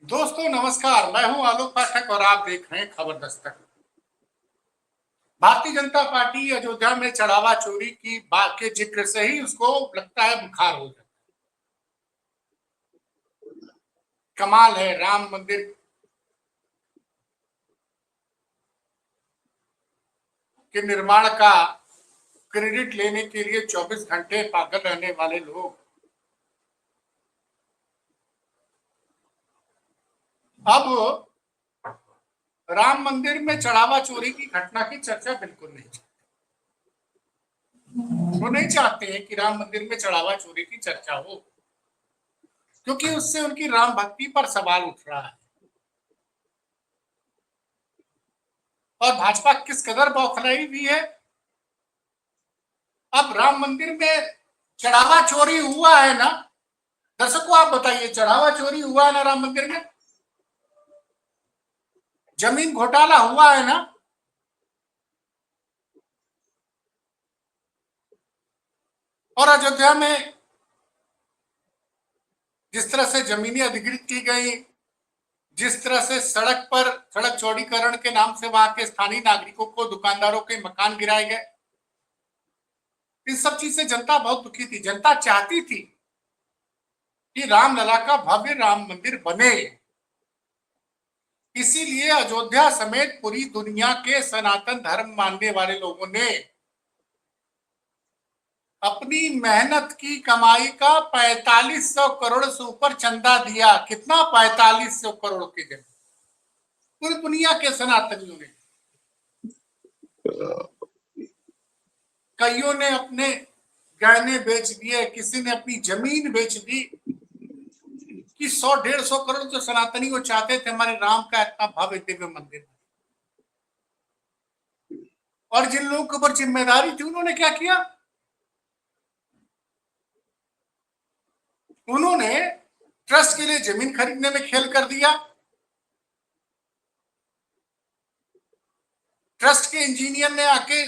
दोस्तों नमस्कार, मैं हूं आलोक पाठक और आप देख रहे हैं खबर दस्तक। भारतीय जनता पार्टी अयोध्या में चढ़ावा चोरी की बात के जिक्र से ही उसको लगता है बुखार हो जाता है। कमाल है, राम मंदिर के निर्माण का क्रेडिट लेने के लिए 24 घंटे पागल रहने वाले लोग अब राम मंदिर में चढ़ावा चोरी की घटना की चर्चा बिल्कुल नहीं चाहते। वो नहीं चाहते हैं कि राम मंदिर में चढ़ावा चोरी की चर्चा हो, क्योंकि उससे उनकी राम भक्ति पर सवाल उठ रहा है। और भाजपा किस कदर बौखलाई हुई है। अब राम मंदिर में चढ़ावा चोरी हुआ है ना, दर्शकों आप बताइए, चढ़ावा चोरी हुआ है ना राम मंदिर में, जमीन घोटाला हुआ है ना, और अयोध्या में जिस तरह से जमीनें अधिग्रहित की गई, जिस तरह से सड़क चौड़ीकरण के नाम से वहां के स्थानीय नागरिकों को, दुकानदारों के मकान गिराए गए, इन सब चीज से जनता बहुत दुखी थी। जनता चाहती थी कि रामलला का भव्य राम मंदिर बने। इसीलिए अयोध्या समेत पूरी दुनिया के सनातन धर्म मानने वाले लोगों ने अपनी मेहनत की कमाई का 4500 करोड़ से ऊपर चंदा दिया। कितना? 4500 करोड़ के जगह पूरी दुनिया के सनातनियों ने। कईयों ने अपने गहने बेच दिए, किसी ने अपनी जमीन बेच दी कि 100-150 करोड़ जो सनातनी वो चाहते थे हमारे राम का इतना भव्य दिव्य मंदिर। और जिन लोगों के ऊपर जिम्मेदारी थी उन्होंने क्या किया? उन्होंने ट्रस्ट के लिए जमीन खरीदने में खेल कर दिया। ट्रस्ट के इंजीनियर ने आके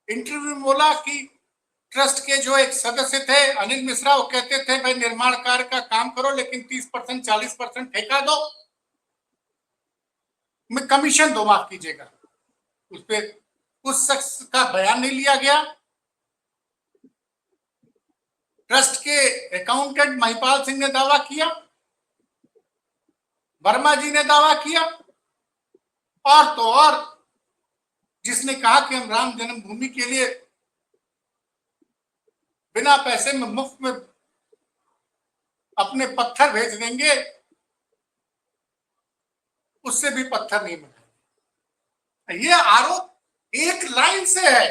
इंटरव्यू में बोला कि ट्रस्ट के जो एक सदस्य थे अनिल मिश्रा, वो कहते थे भाई निर्माण कार्य का काम करो लेकिन 30% 40% ठेका दो, मैं कमीशन दो, माफ कीजिएगा। उस पर उस शख्स का बयान नहीं लिया गया। ट्रस्ट के अकाउंटेंट महिपाल सिंह ने दावा किया, वर्मा जी ने दावा किया, और तो और जिसने कहा कि हम राम जन्मभूमि के लिए बिना पैसे में मुफ्त में अपने पत्थर भेज देंगे, उससे भी पत्थर नहीं मिला। ये आरोप एक लाइन से है।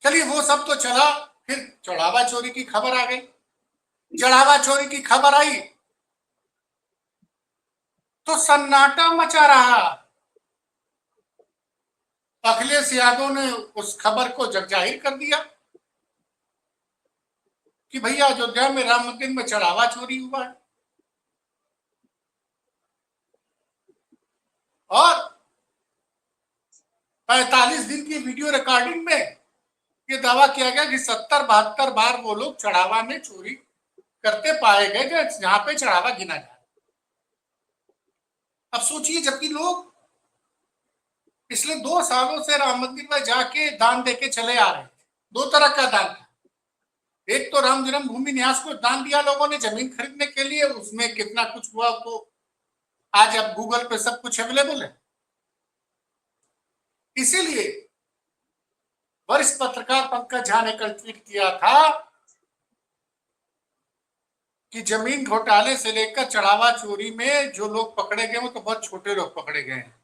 चलिए वो सब तो चला, फिर चढ़ावा चोरी की खबर आ गई। चढ़ावा चोरी की खबर आई तो सन्नाटा मचा रहा। अखिलेश यादव ने उस खबर को जगजाहिर कर दिया कि भैया अयोध्या में राम मंदिर में चढ़ावा चोरी हुआ है। और 45 दिन की वीडियो रिकॉर्डिंग में ये दावा किया गया कि 70-72 बार वो लोग चढ़ावा में चोरी करते पाए गए जहां पे चढ़ावा गिना जाए। अब सोचिए, जबकि लोग पिछले 2 सालों से राम मंदिर में जाके दान देके चले आ रहे थे। 2 तरह का दान था। एक तो राम जन्मभूमि न्यास को दान दिया लोगों ने जमीन खरीदने के लिए, उसमें कितना कुछ हुआ तो आज अब गूगल पे सब कुछ अवेलेबल है। इसीलिए वरिष्ठ पत्रकार पंकज झा ने कल ट्वीट किया था कि जमीन घोटाले से लेकर चढ़ावा चोरी में जो लोग पकड़े गए वो तो बहुत छोटे लोग पकड़े गए हैं।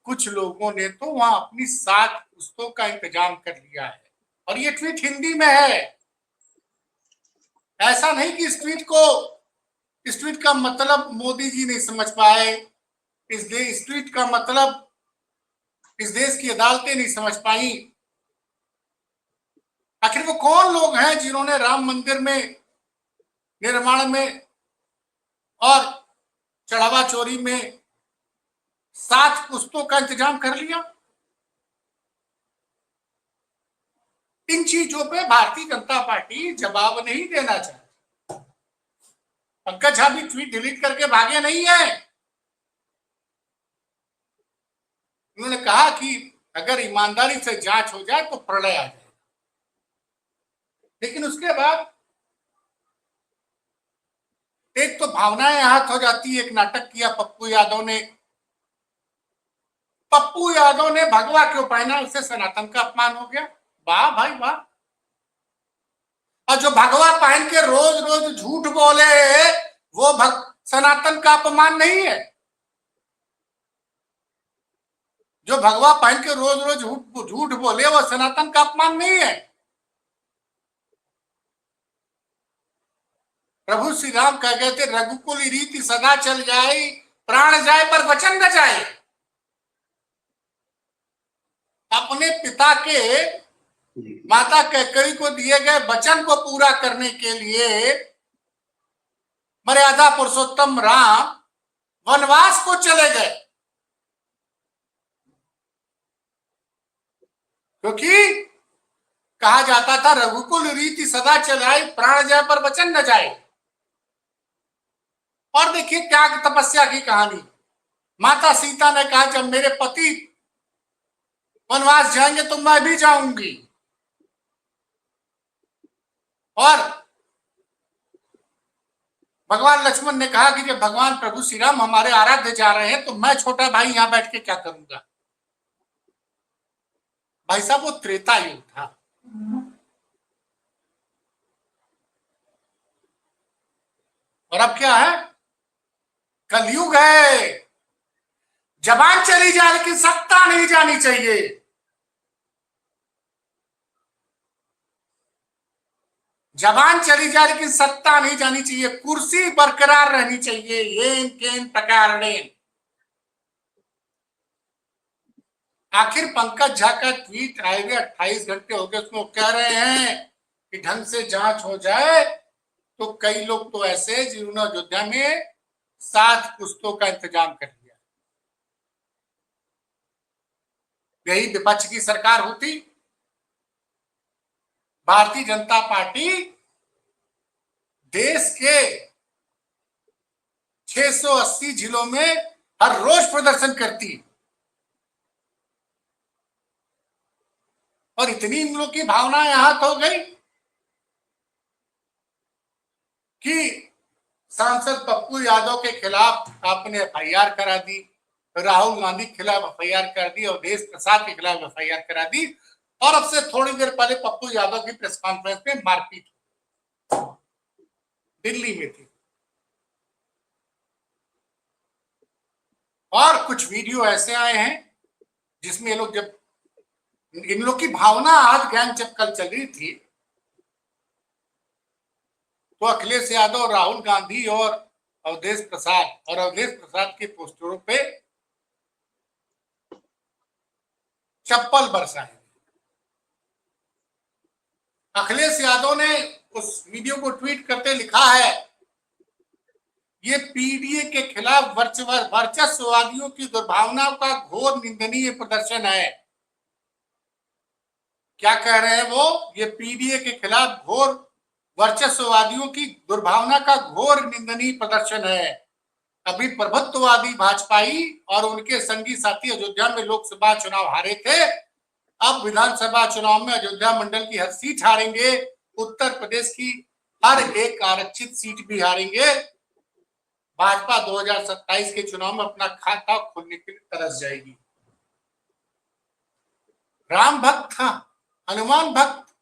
कुछ लोगों ने तो वहां अपनी 7 पुश्तों का इंतजाम कर लिया है। और ये ट्वीट हिंदी में है। ऐसा नहीं कि इस ट्वीट का मतलब मोदी जी नहीं समझ पाए, इस ट्वीट का मतलब इस देश की अदालतें नहीं समझ पाई। आखिर वो कौन लोग हैं जिन्होंने राम मंदिर में निर्माण में और चढ़ावा चोरी में 7 पुश्तों का इंतजाम कर लिया? इन चीजों पे भारतीय जनता पार्टी जवाब नहीं देना चाहती। पंकज झा भी ट्वीट डिलीट करके भागे नहीं है। उन्होंने कहा कि अगर ईमानदारी से जांच हो जाए तो प्रलय आ जाए, लेकिन उसके बाद एक तो भावनाएं आहत हो जाती है। एक नाटक किया पप्पू यादव ने। पप्पू यादव ने भगवा क्यों पहना, उससे सनातन का अपमान हो गया। वाह भाई वाह। और जो भगवा पहन के रोज रोज झूठ बोले वो सनातन का अपमान नहीं है। जो भगवा पहन के रोज रोज झूठ बोले वो सनातन का अपमान नहीं है। प्रभु श्री राम कह गए थे, रघुकुल रीति सदा चल जाए, प्राण जाए पर वचन न जाए। अपने पिता के माता कैकेयी को दिए गए वचन को पूरा करने के लिए मर्यादा पुरुषोत्तम राम वनवास को चले गए, क्योंकि कहा जाता था रघुकुल रीति सदा चलाए, प्राण जाए पर वचन न जाए। और देखिए क्या तपस्या की कहानी। माता सीता ने कहा जब मेरे पति वनवास जाएंगे तो मैं भी जाऊंगी। और भगवान लक्ष्मण ने कहा कि जब भगवान प्रभु श्री राम हमारे आराध्य जा रहे हैं तो मैं छोटा भाई यहां बैठ के क्या करूंगा। भाई साहब वो त्रेता युग था। और अब क्या है, कलयुग है। जबान चली जाए लेकिन सत्ता नहीं जानी चाहिए। जबान चली जाए लेकिन सत्ता नहीं जानी चाहिए। कुर्सी बरकरार रहनी चाहिए। येन केन प्रकारेण। आखिर पंकज झा का ट्वीट आए हुए 28 घंटे हो गए, उसमें कह रहे हैं कि ढंग से जांच हो जाए। तो कई लोग तो ऐसे जिन्होंने अयोध्या में 7 पुस्तों का इंतजाम कर दिया। यही विपक्ष की सरकार होती। भारतीय जनता पार्टी देश के 680 जिलों में हर रोज प्रदर्शन करती। और इतनी इन लोगों की भावनाएं आहत हो गई कि सांसद पप्पू यादव के खिलाफ आपने एफआईआर करा दी, राहुल गांधी के खिलाफ एफआईआर कर दी, अवधेश प्रसाद के खिलाफ एफआईआर करा दी। और अब से थोड़ी देर पहले पप्पू यादव की प्रेस कॉन्फ्रेंस में मारपीट दिल्ली में थी। और कुछ वीडियो ऐसे आए हैं जिसमें ये लोग, जब इन लोग की भावना आज ज्ञान जब कल चल रही थी तो अखिलेश यादव, राहुल गांधी और अवधेश प्रसाद के पोस्टरों पे चप्पल बरसाए। अखिलेश यादव ने उस वीडियो को ट्वीट करते लिखा है, ये पीडीए के खिलाफ वर्चस्ववादियों की दुर्भावनाओं का घोर निंदनीय प्रदर्शन है। क्या कह रहे हैं वो, ये पीडीए के खिलाफ घोर वर्चस्ववादियों की दुर्भावना का घोर निंदनीय प्रदर्शन है। अभी प्रभुत्ववादी भाजपाई और उनके संगी साथी अयोध्या में लोकसभा चुनाव हारे थे, अब विधानसभा चुनाव में अयोध्या मंडल की हर सीट हारेंगे, उत्तर प्रदेश की हर एक आरक्षित सीट भी हारेंगे। भाजपा 2027 के चुनाव में अपना खाता खोलने के लिए तरस जाएगी। राम भक्त था, हनुमान भक्त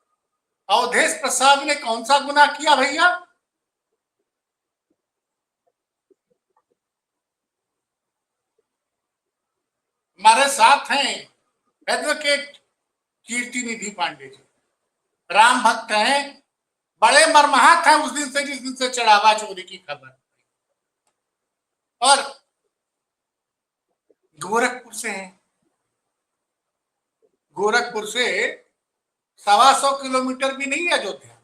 अवधेश प्रसाद ने कौन सा गुनाह किया भैया? हमारे साथ हैं एडवोकेट कीर्ति निधि पांडे जी, राम भक्त हैं, बड़े मर्माहत हैं उस दिन से जिस दिन से चढ़ावा चोरी की खबर। और गोरखपुर से हैं, गोरखपुर से 125 किलोमीटर भी नहीं है अयोध्या।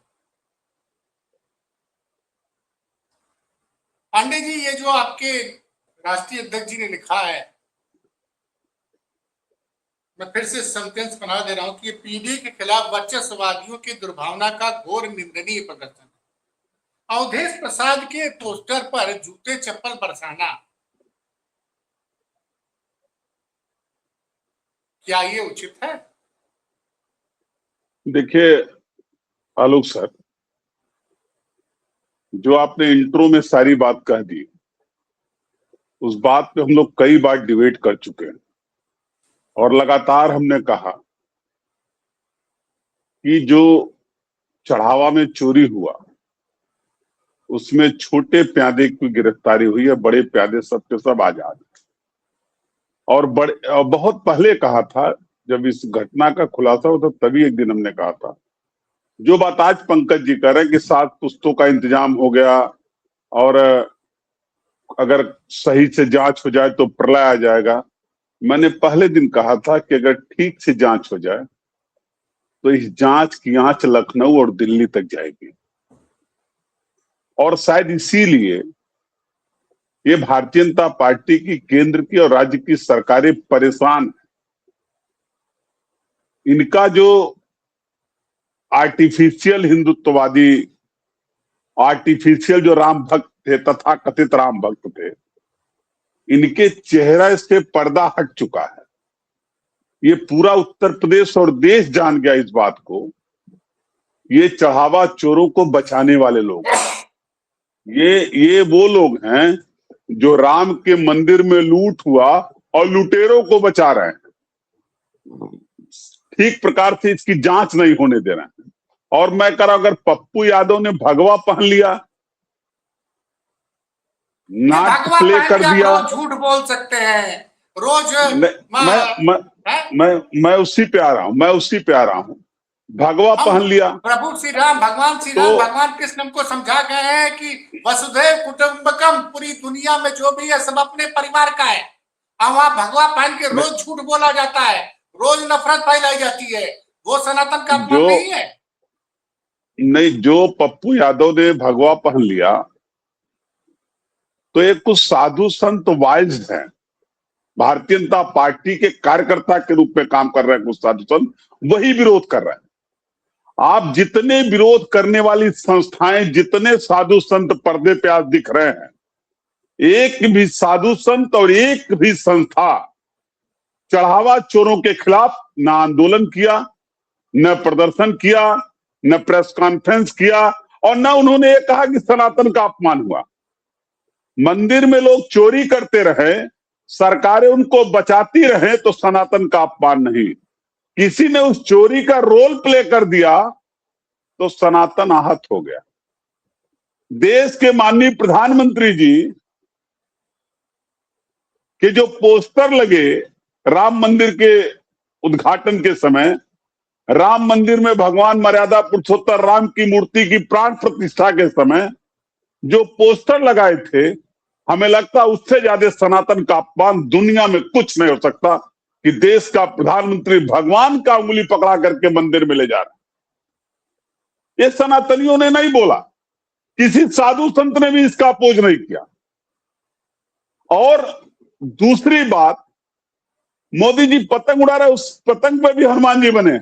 पांडे जी, ये जो आपके राष्ट्रीय अध्यक्ष जी ने लिखा है, मैं फिर से सेंटेंस बना दे रहा हूं कि पीडीए के खिलाफ वर्चस्ववादियों की दुर्भावना का घोर निंदनीय प्रदर्शन। अवधेश प्रसाद के पोस्टर पर जूते चप्पल बरसाना, क्या ये उचित है? देखिए आलोक सर, जो आपने इंट्रो में सारी बात कह दी, उस बात पे हम लोग कई बार डिबेट कर चुके हैं और लगातार हमने कहा कि जो चढ़ावा में चोरी हुआ उसमें छोटे प्यादे की गिरफ्तारी हुई है, बड़े प्यादे सब के सब आजाद। और बहुत पहले कहा था, जब इस घटना का खुलासा हुआ तभी एक दिन हमने कहा था, जो बात आज पंकज जी कह रहे हैं कि 7 पुस्तों का इंतजाम हो गया और अगर सही से जांच हो जाए तो प्रलय आ जाएगा। मैंने पहले दिन कहा था कि अगर ठीक से जांच हो जाए तो इस जांच की आंच लखनऊ और दिल्ली तक जाएगी, और शायद इसीलिए ये भारतीय जनता पार्टी की केंद्र की और राज्य की सरकारें परेशान हैं। इनका जो आर्टिफिशियल हिंदुत्ववादी, आर्टिफिशियल जो राम भक्त थे, तथा कथित राम भक्त थे, इनके चेहरा से पर्दा हट चुका है। ये पूरा उत्तर प्रदेश और देश जान गया इस बात को, ये चढ़ावा चोरों को बचाने वाले लोग हैं। ये वो लोग हैं जो राम के मंदिर में लूट हुआ और लुटेरों को बचा रहे हैं, ठीक प्रकार से इसकी जांच नहीं होने दे रहे हैं। और मैं कह रहा हूं, अगर पप्पू यादव ने भगवा पहन लिया, नाट प्ले कर दिया, झूठ बोल सकते हैं रोज। मैं उसी पे आ रहा हूं, भगवा पहन लिया। प्रभु श्री राम, भगवान भगवान कृष्ण हमको समझा गए हैं कि वसुधैव कुटुंबकम, पूरी दुनिया में जो भी है सब अपने परिवार का है। और वहां भगवा पहन के रोज झूठ बोला जाता है, रोज नफरत फैलाई जाती है, वो सनातन का अपमान नहीं है। नहीं, जो पप्पू यादव ने भगवा पहन लिया तो एक कुछ साधु संत वाइज हैं, भारतीय जनता पार्टी के कार्यकर्ता के रूप में काम कर रहे हैं कुछ साधु संत, वही विरोध कर रहे हैं। आप जितने विरोध करने वाली संस्थाएं, जितने साधु संत पर्दे पे आज दिख रहे हैं, एक भी साधु संत और एक भी संस्था चढ़ावा चोरों के खिलाफ न आंदोलन किया, न प्रदर्शन किया, न प्रेस कॉन्फ्रेंस किया, और न उन्होंने ये कहा कि सनातन का अपमान हुआ। मंदिर में लोग चोरी करते रहे, सरकारें उनको बचाती रहे, तो सनातन का अपमान नहीं। किसी ने उस चोरी का रोल प्ले कर दिया तो सनातन आहत हो गया। देश के माननीय प्रधानमंत्री जी के जो पोस्टर लगे राम मंदिर के उद्घाटन के समय, राम मंदिर में भगवान मर्यादा पुरुषोत्तम राम की मूर्ति की प्राण प्रतिष्ठा के समय जो पोस्टर लगाए थे, हमें लगता उससे ज्यादा सनातन का अपमान दुनिया में कुछ नहीं हो सकता कि देश का प्रधानमंत्री भगवान का उंगली पकड़ा करके मंदिर में ले जा रहा है। ये सनातनियों ने नहीं बोला, किसी साधु संत ने भी इसका अपोज नहीं किया। और दूसरी बात, मोदी जी पतंग उड़ा रहे, उस पतंग पे भी हनुमान जी बने।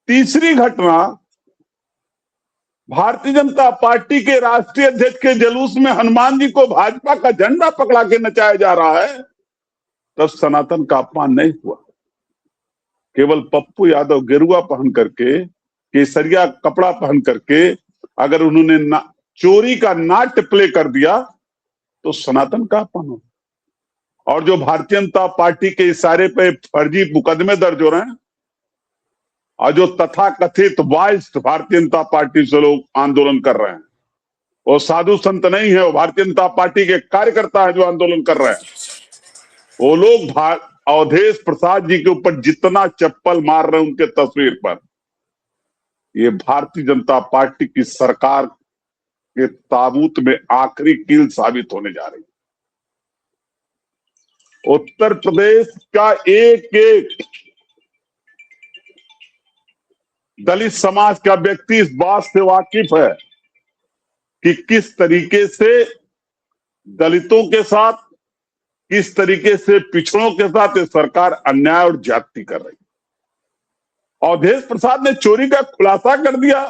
तीसरी घटना, भारतीय जनता पार्टी के राष्ट्रीय अध्यक्ष के जुलूस में हनुमान जी को भाजपा का झंडा पकड़ा के नचाया जा रहा है, तब सनातन का अपमान नहीं हुआ। केवल पप्पू यादव गेरुआ पहन करके, केसरिया कपड़ा पहन करके अगर उन्होंने चोरी का नाट्य प्ले कर दिया तो सनातन का अपमान हो। और जो भारतीय जनता पार्टी के इशारे पे फर्जी मुकदमे दर्ज हो रहे हैं और जो तथाकथित वाइस भारतीय जनता पार्टी से लोग आंदोलन कर रहे हैं, वो साधु संत नहीं है, वो भारतीय जनता पार्टी के कार्यकर्ता है जो आंदोलन कर रहे हैं। वो लोग अवधेश प्रसाद जी के ऊपर जितना चप्पल मार रहे हैं उनके तस्वीर पर, ये भारतीय जनता पार्टी की सरकार के ताबूत में आखिरी कील साबित होने जा रही है। उत्तर प्रदेश का एक एक दलित समाज का व्यक्ति इस बात से वाकिफ है कि किस तरीके से दलितों के साथ, किस तरीके से पिछड़ों के साथ ये सरकार अन्याय और ज्यादती कर रही है। अवधेश प्रसाद ने चोरी का खुलासा कर दिया,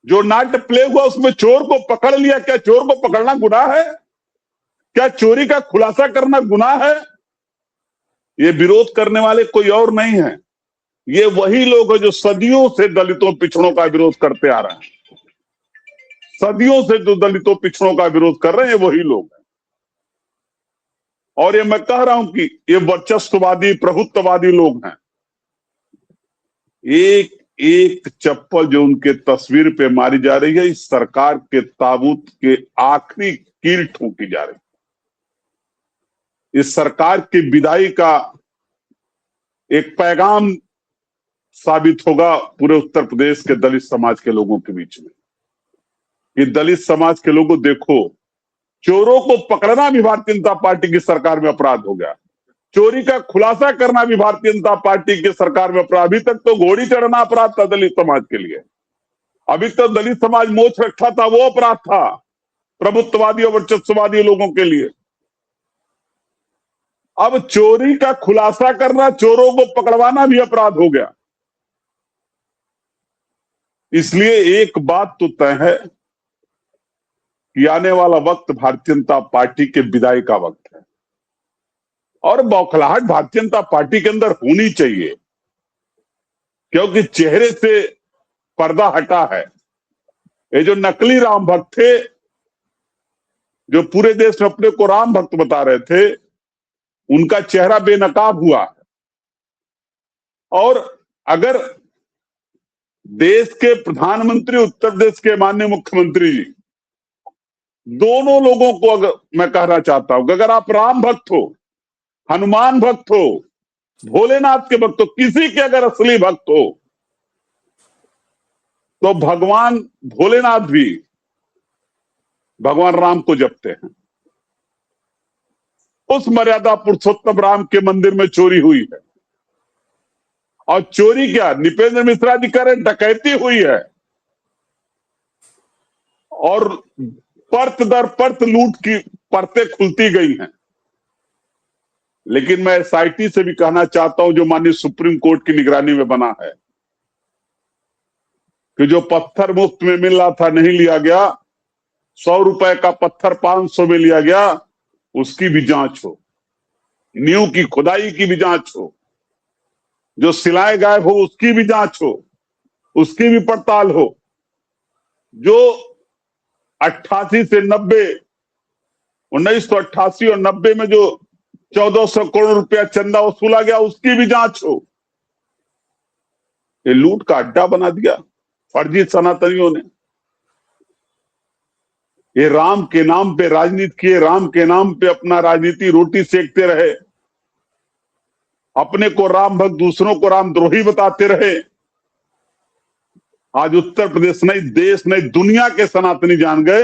जो नाट्य प्ले हुआ उसमें चोर को पकड़ लिया, क्या चोर को पकड़ना गुनाह है? क्या चोरी का खुलासा करना गुनाह है? ये विरोध करने वाले कोई और नहीं है, ये वही लोग हैं जो सदियों से दलितों पिछड़ों का विरोध करते आ रहे हैं। सदियों से जो दलितों पिछड़ों का विरोध कर रहे हैं वही लोग हैं। और ये मैं कह रहा हूं कि ये वर्चस्ववादी प्रभुत्ववादी लोग हैं। एक एक चप्पल जो उनके तस्वीर पे मारी जा रही है, इस सरकार के ताबूत के आखिरी कील ठोकी जा रही है। इस सरकार की विदाई का एक पैगाम साबित होगा पूरे उत्तर प्रदेश के दलित समाज के लोगों के बीच में कि दलित समाज के लोगों, देखो, चोरों को पकड़ना भी भारतीय जनता पार्टी की सरकार में अपराध हो गया, चोरी का खुलासा करना भी भारतीय जनता पार्टी की सरकार में अपराध। अभी तक तो घोड़ी चढ़ना अपराध था दलित समाज के लिए, अभी तक दलित समाज मोछ रखा था वो अपराध था प्रभुत्ववादी और वर्चस्ववादी लोगों के लिए। अब चोरी का खुलासा करना, चोरों को पकड़वाना भी अपराध हो गया। इसलिए एक बात तो तय है कि आने वाला वक्त भारतीय जनता पार्टी के विदाई का वक्त है, और बौखलाहट भारतीय जनता पार्टी के अंदर होनी चाहिए, क्योंकि चेहरे से पर्दा हटा है। ये जो नकली राम भक्त थे, जो पूरे देश में अपने को राम भक्त बता रहे थे, उनका चेहरा बेनकाब हुआ है। और अगर देश के प्रधानमंत्री, उत्तर प्रदेश के माननीय मुख्यमंत्री जी, दोनों लोगों को अगर मैं कहना चाहता हूं कि अगर आप राम भक्त हो, हनुमान भक्त हो, भोलेनाथ के भक्त हो, किसी के अगर असली भक्त हो, तो भगवान भोलेनाथ भी भगवान राम को जपते हैं। उस मर्यादा पुरुषोत्तम राम के मंदिर में चोरी हुई है, और चोरी क्या, नृपेंद्र मिश्रा जी कह रहे डकैती हुई है, और परत दर परत लूट की परतें खुलती गई हैं। लेकिन मैं एसआईटी से भी कहना चाहता हूं, जो माननीय सुप्रीम कोर्ट की निगरानी में बना है, कि जो पत्थर मुफ्त में मिल रहा था नहीं लिया गया, 100 रुपए का पत्थर 500 में लिया गया, उसकी भी जांच हो, नींव की खुदाई की भी जांच हो, जो सिलाए गायब हो उसकी भी जांच हो, उसकी भी पड़ताल हो। जो 88 से 90, 1988 और 90 में जो 1400 करोड़ रुपया चंदा वसूला गया, उसकी भी जांच हो। ये लूट का अड्डा बना दिया फर्जी सनातनियों ने। ये राम के नाम पे राजनीति किए, राम के नाम पे अपना राजनीति रोटी सेकते रहे, अपने को राम भक्त, दूसरों को रामद्रोही बताते रहे। आज उत्तर प्रदेश नहीं, देश नहीं, दुनिया के सनातनी जान गए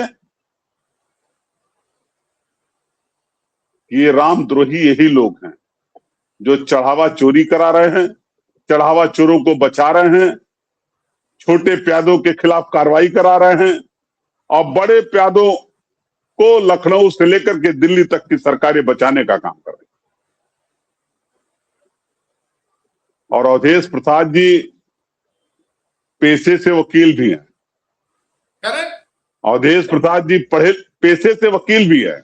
ये रामद्रोही यही लोग हैं जो चढ़ावा चोरी करा रहे हैं, चढ़ावा चोरों को बचा रहे हैं, छोटे प्यादों के खिलाफ कार्रवाई करा रहे हैं, और बड़े प्यादों को लखनऊ से लेकर के दिल्ली तक की सरकारें बचाने का काम कर रही। और अवधेश प्रसाद जी पेशे से वकील भी हैं। अवधेश प्रसाद जी पेशे से वकील भी है,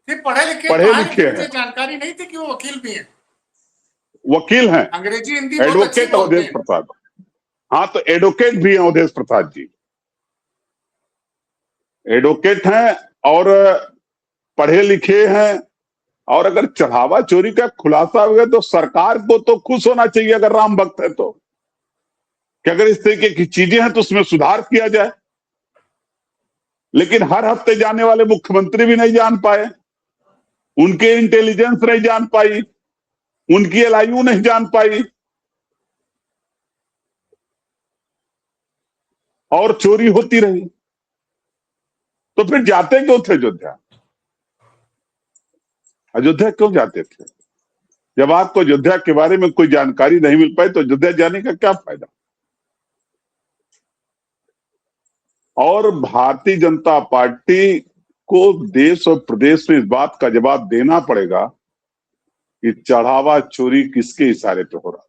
पढ़े लिखे हैं। जानकारी नहीं थी कि वो वकील भी हैं। वकील हैं, अंग्रेजी हिंदी एडवोकेट अवधेश प्रसाद। हाँ, तो एडवोकेट भी हैं अवधेश प्रसाद जी, एडवोकेट हैं और पढ़े लिखे हैं। और अगर चढ़ावा चोरी का खुलासा हो गया तो सरकार को तो खुश होना चाहिए, अगर राम भक्त है तो, कि अगर इस तरीके की चीजें हैं तो उसमें सुधार किया जाए। लेकिन हर हफ्ते जाने वाले मुख्यमंत्री भी नहीं जान पाए, उनके इंटेलिजेंस नहीं जान पाई, उनकी एलआईयू नहीं जान पाई, और चोरी होती रही। तो फिर जाते क्यों थे अयोध्या? अयोध्या क्यों जाते थे? जब आपको अयोध्या के बारे में कोई जानकारी नहीं मिल पाई तो अयोध्या जाने का क्या फायदा? और भारतीय जनता पार्टी को देश और प्रदेश में इस बात का जवाब देना पड़ेगा कि चढ़ावा चोरी किसके इशारे पे हो रहा है।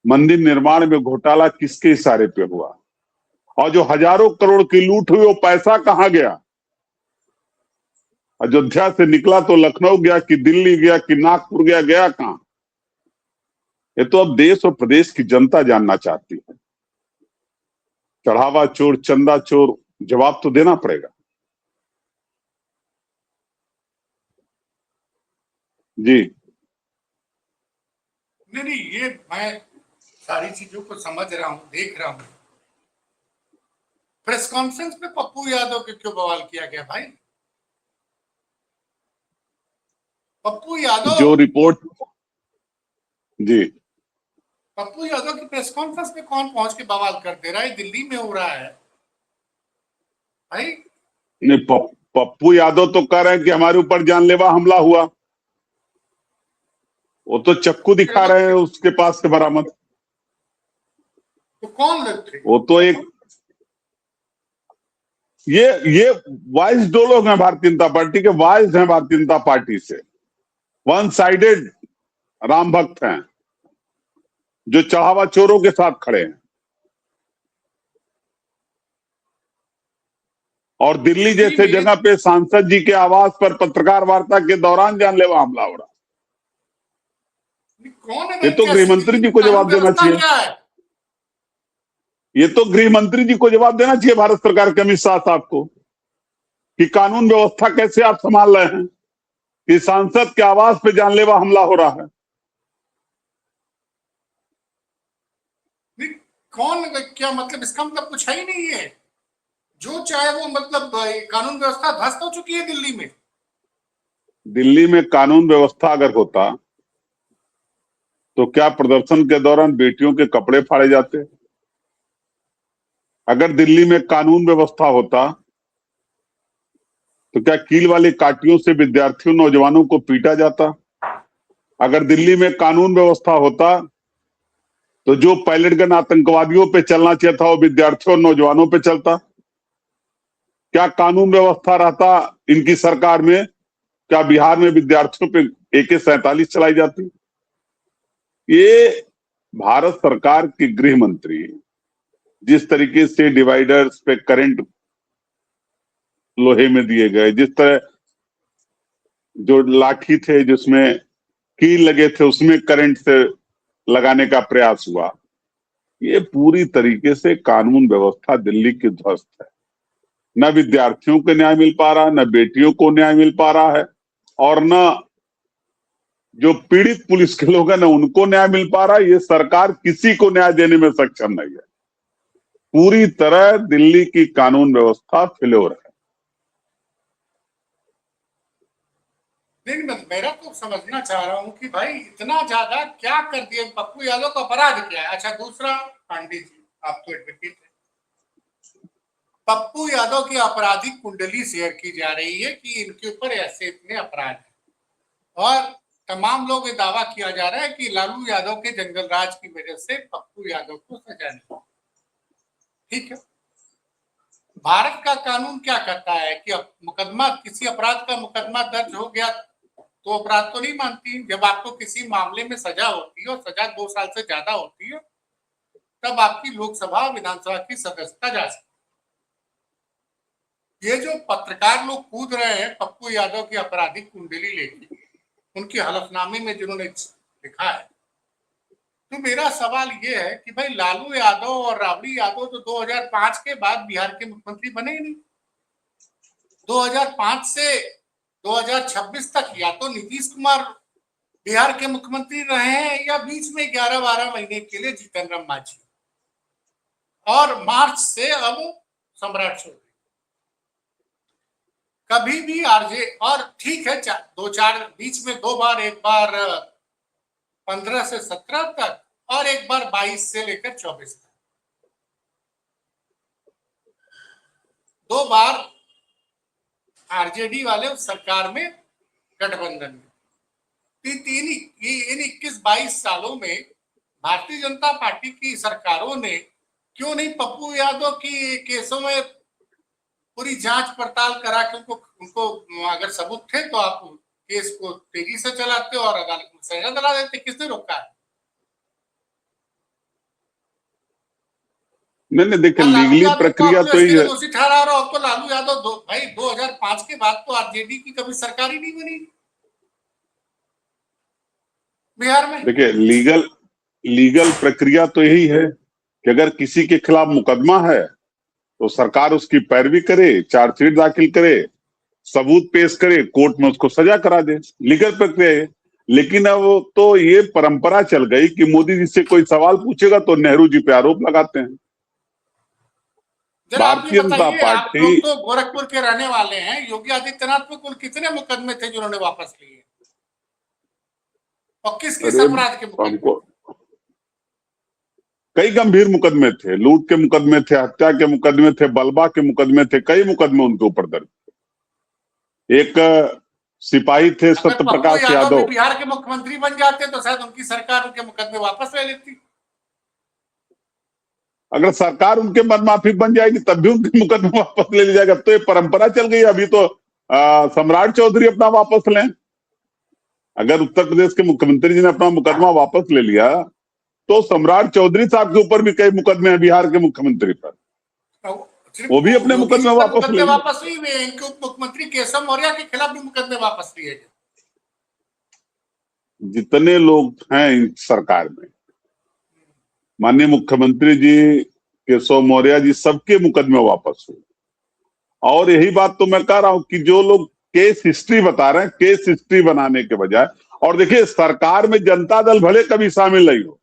मंदिर निर्माण में घोटाला किसके इशारे पे हुआ, और जो हजारों करोड़ की लूट हुई वो पैसा कहां गया? अयोध्या से निकला तो लखनऊ गया कि दिल्ली गया कि नागपुर गया, गया कहां? ये तो अब देश और प्रदेश की जनता जानना चाहती है। चढ़ावा चोर, चंदा चोर, जवाब तो देना पड़ेगा। जी नहीं, ये मैं सारी चीजों को समझ रहा हूँ, देख रहा हूँ। प्रेस कॉन्फ्रेंस में पप्पू यादव के क्यों बवाल किया गया भाई? पप्पू यादव जो रिपोर्ट, जी पप्पू यादव की प्रेस कॉन्फ्रेंस में कौन पहुंच के बवाल कर दे रहा है? दिल्ली में हो रहा है भाई। नहीं, पप्पू यादव तो कह रहे हैं कि हमारे ऊपर जानलेवा हमला हुआ। वो तो चक्कू दिखा रहे हैं उसके पास से बरामद। तो कौन लोग थे? वो तो एक ये वाइस दो लोग हैं भारतीय जनता पार्टी के, वाइस हैं भारतीय जनता पार्टी से, वन साइडेड राम भक्त हैं जो चढ़ावा चोरों के साथ खड़े हैं। और दिल्ली जैसे जगह पे सांसद जी के आवास पर पत्रकार वार्ता के दौरान जानलेवा हमला हो रहा। कौन है? ये तो गृह मंत्री जी को जवाब देना चाहिए। क्या है? ये तो गृह मंत्री जी को जवाब देना चाहिए, भारत सरकार के अमित शाह साहब को, कि कानून व्यवस्था कैसे आप संभाल रहे हैं कि सांसद के आवास पे जानलेवा हमला हो रहा है। कौन, क्या मतलब? इसका मतलब कुछ है ही नहीं है। जो चाहे वो, मतलब कानून व्यवस्था ध्वस्त हो चुकी है दिल्ली में। दिल्ली में कानून व्यवस्था अगर होता तो क्या प्रदर्शन के दौरान बेटियों के कपड़े फाड़े जाते? अगर दिल्ली में कानून व्यवस्था होता तो क्या कील वाली काटियों से विद्यार्थियों, नौजवानों को पीटा जाता? अगर दिल्ली में कानून व्यवस्था होता तो जो पायलट गन आतंकवादियों पे चलना चाहिए था वो विद्यार्थियों और नौजवानों पे चलता। क्या कानून व्यवस्था रहता इनकी सरकार में, क्या बिहार में विद्यार्थियों पे AK-47 चलाई जाती? ये भारत सरकार के गृह मंत्री जिस तरीके से डिवाइडर्स पे करंट लोहे में दिए गए, जिस तरह जो लाठी थे जिसमें कील लगे थे उसमें करंट से लगाने का प्रयास हुआ, ये पूरी तरीके से कानून व्यवस्था दिल्ली की ध्वस्त है। न विद्यार्थियों को न्याय मिल पा रहा, न बेटियों को न्याय मिल पा रहा है, और न जो पीड़ित पुलिस के लोग हैं न उनको न्याय मिल पा रहा है। ये सरकार किसी को न्याय देने में सक्षम नहीं है। पूरी तरह दिल्ली की कानून व्यवस्था फेल्योर है। लेकिन मेरा तो समझना चाह रहा हूं कि भाई इतना ज्यादा क्या कर दिया पप्पू यादव का? अपराध क्या है? अच्छा, दूसरा, पांडे जी आप तो एडवोकेट है, पप्पू यादव की आपराधिक कुंडली शेयर की जा रही है कि इनके ऊपर ऐसे इतने अपराध हैं, और तमाम लोग ये दावा किया जा रहा है कि लालू यादव के जंगल राज की वजह से पप्पू यादव को सजा नहीं। ठीक है, भारत का कानून क्या कहता है कि मुकदमा, किसी अपराध का मुकदमा दर्ज हो गया तो अपराध तो नहीं मानती। जब आपको किसी मामले में सजा होती है और सजा 2 साल से ज्यादा होती है, तब आपकी लोकसभा विधानसभा की सदस्यता जा सकती है। ये जो पत्रकार लोग कूद रहे हैं पप्पू यादव की आपराधिक कुंडली लेके, उनके हलफनामे में जिन्होंने लिखा है, तो मेरा सवाल ये है कि भाई लालू यादव और राबड़ी यादव तो 2005 के बाद बिहार के मुख्यमंत्री बने ही नहीं। 2005 से 2026 तक या तो नीतीश कुमार बिहार के मुख्यमंत्री रहे हैं, या बीच में 11-12 महीने के लिए जीतन राम मांझी, और मार्च से अब सम्राट चौधरी। कभी भी आरजे, और ठीक है 2-4 बीच में 2 बार, एक बार 15 से 17 तक और एक बार 22 से लेकर 24 तक, 2 बार आरजेडी वाले उस सरकार में गठबंधन में। इन 21-22 सालों में भारतीय जनता पार्टी की सरकारों ने क्यों नहीं पप्पू यादव की केसों में पूरी जांच पड़ताल करा के उनको अगर सबूत थे तो आप केस को तेजी से चलाते और अदालत में सजा दिला देते? किसने रोका है? नहीं नहीं, देखिए और लालू लीगली यादव को प्रक्रिया अपने तो ही इसके लिए है। दोषी ठहरा रहा हो। अब तो लालू यादव भाई 2005 के बाद तो आरजेडी की कभी सरकार ही नहीं बनी बिहार में। देखिए लीगल लीगल प्रक्रिया तो यही है कि अगर किसी के खिलाफ मुकदमा है तो सरकार उसकी पैरवी करे, चार्जशीट दाखिल करे, सबूत पेश करे, कोर्ट में उसको सजा करा दे। लीगल प्रक्रिया है। लेकिन अब तो ये परंपरा चल गई कि मोदी जी से कोई सवाल पूछेगा तो नेहरू जी पे आरोप लगाते हैं। जरा आप ये भारतीय जनता बताइए, आप पार्टी, लोग तो गोरखपुर के रहने वाले हैं, योगी आदित्यनाथ पे कुल कितने मुकदमे थे जिन्होंने वापस लिए, और किस किस अरे अपराध के मुकदमे हमको थे? कई गंभीर मुकदमे थे, लूट के मुकदमे थे, हत्या के मुकदमे थे, बलवा के मुकदमे थे, कई मुकदमे उनके ऊपर दर्ज। एक सिपाही थे अगर सत्य पप्पू प्रकाश यादव भी यादव, बिहार के मुख्यमंत्री बन जाते तो शायद उनकी सरकार उनके मुकदमे वापस ले लेती। अगर सरकार उनके मनमाफी बन जाएगी तब भी उनके मुकदमा वापस ले लिया जाएगा। तो ये परंपरा चल गई। अभी तो सम्राट चौधरी अपना वापस लें। अगर उत्तर प्रदेश के मुख्यमंत्री जी ने अपना मुकदमा वापस ले लिया तो सम्राट चौधरी साहब के ऊपर भी कई मुकदमे हैं बिहार के मुख्यमंत्री पर, तो सिर्फ वो भी अपने योगी जी मुकदमे पर वापस मुकदमे ले लें। वापस नहीं हुए, इनके उप मुख्यमंत्री केशव मौर्य के खिलाफ भी मुकदमे वापस लिए गए। जितने लोग हैं इन सरकार में, माननीय मुख्यमंत्री जी, केशव मौर्य जी, सबके मुकदमे वापस हुए। और यही बात तो मैं कह रहा हूं कि जो लोग केस हिस्ट्री बता रहे हैं, केस हिस्ट्री बनाने के बजाय, और देखिए सरकार में जनता दल भले कभी शामिल नहीं हो,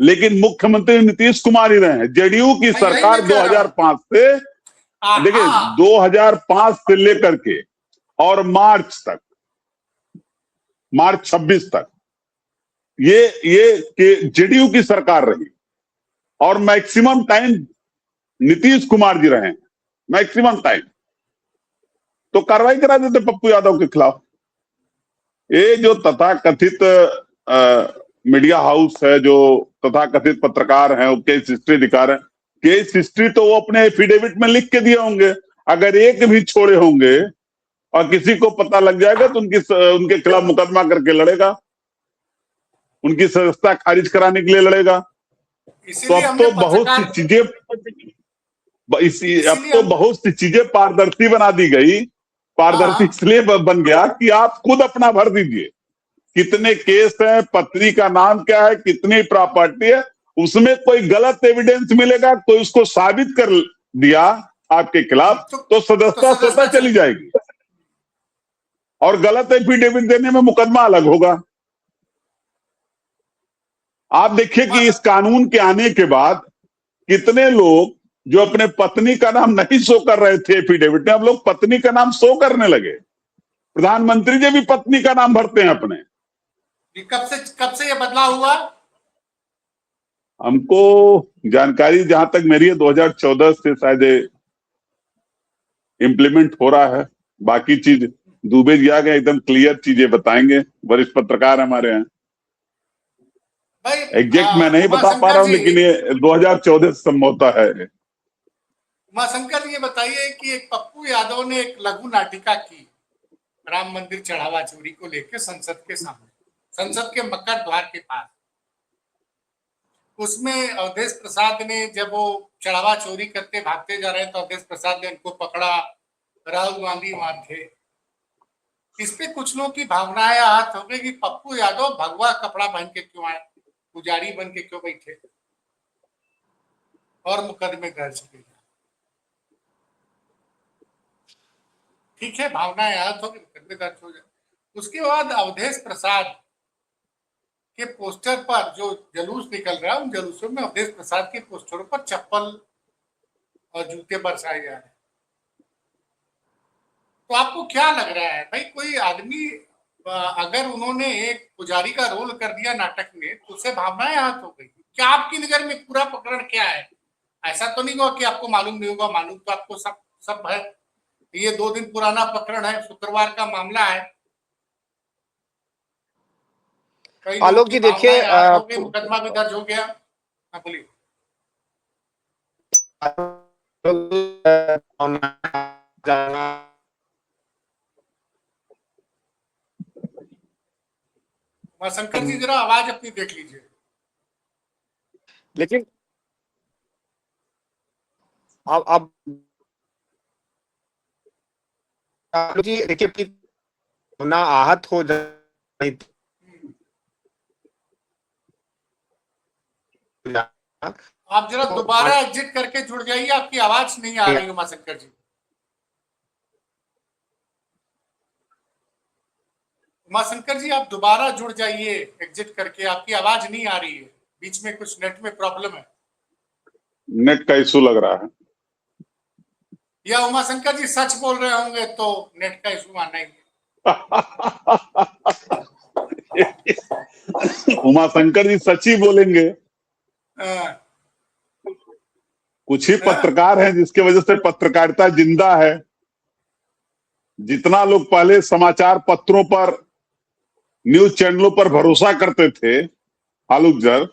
लेकिन मुख्यमंत्री नीतीश कुमार ही रहे हैं। जेडीयू की मैं यही सरकार मैं कह रहा हूं। 2005 से, देखिए हाँ, 2005 से लेकर के और मार्च तक, मार्च 26 तक ये जेडीयू की सरकार रही, और मैक्सिमम टाइम नीतीश कुमार जी रहे, मैक्सिमम टाइम। तो कार्रवाई करा देते पप्पू यादव के खिलाफ। ये जो तथाकथित मीडिया हाउस है, जो तथाकथित पत्रकार हैं, वो केस हिस्ट्री दिखा रहे हैं। केस हिस्ट्री तो वो अपने एफिडेविट में लिख के दिए होंगे। अगर एक भी छोड़े होंगे और किसी को पता लग जाएगा तो उनके खिलाफ मुकदमा करके लड़ेगा, उनकी सदस्यता खारिज कराने के लिए लड़ेगा। तो इसीलिए अब हमने तो बहुत सी पत्रकार चीजें, अब इसीलिए तो हम बहुत सी चीजें पारदर्शी बना दी गई। पारदर्शी हाँ, इसलिए बन गया कि आप खुद अपना भर दीजिए, कितने केस हैं, पत्नी का नाम क्या है, कितनी प्रॉपर्टी है, उसमें कोई गलत एविडेंस मिलेगा, कोई उसको साबित कर दिया आपके खिलाफ तो तो सदस्यता स्वतः सदस्यता चली चली। जाएगी, और गलत एफिडेविट देने में मुकदमा अलग होगा। आप देखिए कि इस कानून के आने के बाद कितने लोग जो अपने पत्नी का नाम नहीं शो कर रहे थे एफिडेविट में, अब लोग पत्नी का नाम शो करने लगे। प्रधानमंत्री जी भी पत्नी का नाम भरते हैं अपने। कब से ये बदलाव हुआ? हमको जानकारी जहां तक मेरी है 2014 से शायद इम्प्लीमेंट हो रहा है। बाकी चीज दुबे जी आ गए, एकदम क्लियर चीजें बताएंगे, वरिष्ठ पत्रकार हमारे यहाँ। भाई एग्जैक्ट मैं नहीं बता पा उमाशंकर रहा हूँ, जी, लेकिन ये 2014 से संभवतः है। उमाशंकर ये बताइए कि एक पप्पू यादव ने एक लघु नाटिका की राम मंदिर चढ़ावा चोरी को लेकर संसद के सामने, संसद के मकर द्वार के पास। उसमें अवधेश प्रसाद ने, जब वो चढ़ावा चोरी करते भागते जा रहे हैं तो अवधेश प्रसाद ने उनको पकड़ा, राहुल गांधी वहां थे। इस पे कुछ लोगों की भावनाएं आहत हो गई कि पप्पू यादव भगवा कपड़ा पहन के क्यों आए, पुजारी बन के क्यों बैठे, और मुकदमे दर्ज किए। ठीक है, भावनाएं आहत हो गई, मुकदमे दर्ज हो जाए। उसके बाद अवधेश प्रसाद के पोस्टर पर जो जलूस निकल रहा है, उन जलूसों में अवधेश प्रसाद के पोस्टरों पर चप्पल और जूते बरसाए जा रहे हैं। तो आपको क्या लग रहा है भाई, कोई आदमी अगर उन्होंने एक पुजारी का रोल कर दिया नाटक में तो उससे भावनाएं आहत हो गई? क्या आपकी नजर में पूरा प्रकरण क्या है? ऐसा तो नहीं हुआ कि आपको मालूम नहीं होगा, मालूम तो आपको सब सब है। ये 2 दिन पुराना प्रकरण है, शुक्रवार का मामला है। कई लोगों आलोक की जी देखिए, भावनाएं आहत हो गई, मुकदमा भी दर्ज हो गया। हाँ बोलिए। शंकर जी जरा आवाज अपनी देख लीजिए। लेकिन अब आलोक जी देखिए, ना आहत हो जाए आप जरा दोबारा एग्जिट करके जुड़ जाइए, आपकी आवाज नहीं आ रही उमाशंकर जी। उमाशंकर जी आप दोबारा जुड़ जाइए एग्जिट करके, आपकी आवाज नहीं आ रही है, बीच में कुछ नेट में प्रॉब्लम है, नेट का इशू लग रहा है। या उमाशंकर जी सच बोल रहे होंगे तो नेट का इशू आना ही है। उमाशंकर जी सच ही बोलेंगे। हाँ, कुछ ही पत्रकार हैं जिसके वजह से पत्रकारिता जिंदा है। जितना लोग पहले समाचार पत्रों पर, न्यूज चैनलों पर भरोसा करते थे आलोक सर,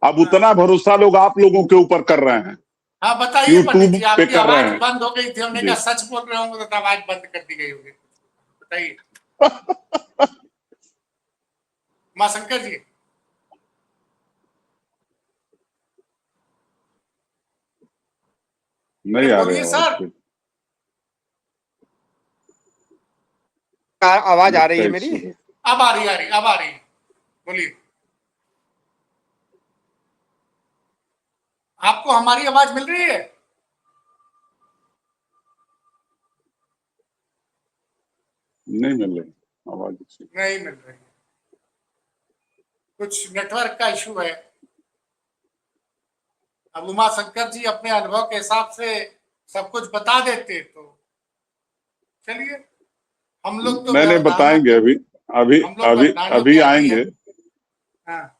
अब उतना भरोसा लोग आप लोगों के ऊपर कर रहे हैं, हाँ बताइए पंडित यूट्यूब जी, पे आपकी कर रहे आवाज हैं। बंद हो गई थी, हमने जी। कहा सच बोल रहे होंगे तो आवाज बंद कर दी गई होगी, बताइए उमाशंकर जी। नहीं आ रहे बोलिए आवाज सर। पे। आवाज आ नेट रही का है मेरी? इशू है। अब आ रही, आ रही, अब आ रही, बोलिए। आपको हमारी आवाज मिल रही है? नहीं मिल रही आवाज। नहीं मिल रही, कुछ नेटवर्क का इशू है। अब उमाशंकर जी अपने अनुभव के हिसाब से सब कुछ बता देते तो चलिए, हम लोग तो नहीं नहीं व्यवधानों बताएंगे को, अभी। अभी हम लोग अभी व्यवधानों अभी के अधीन आएंगे। हैं। हाँ,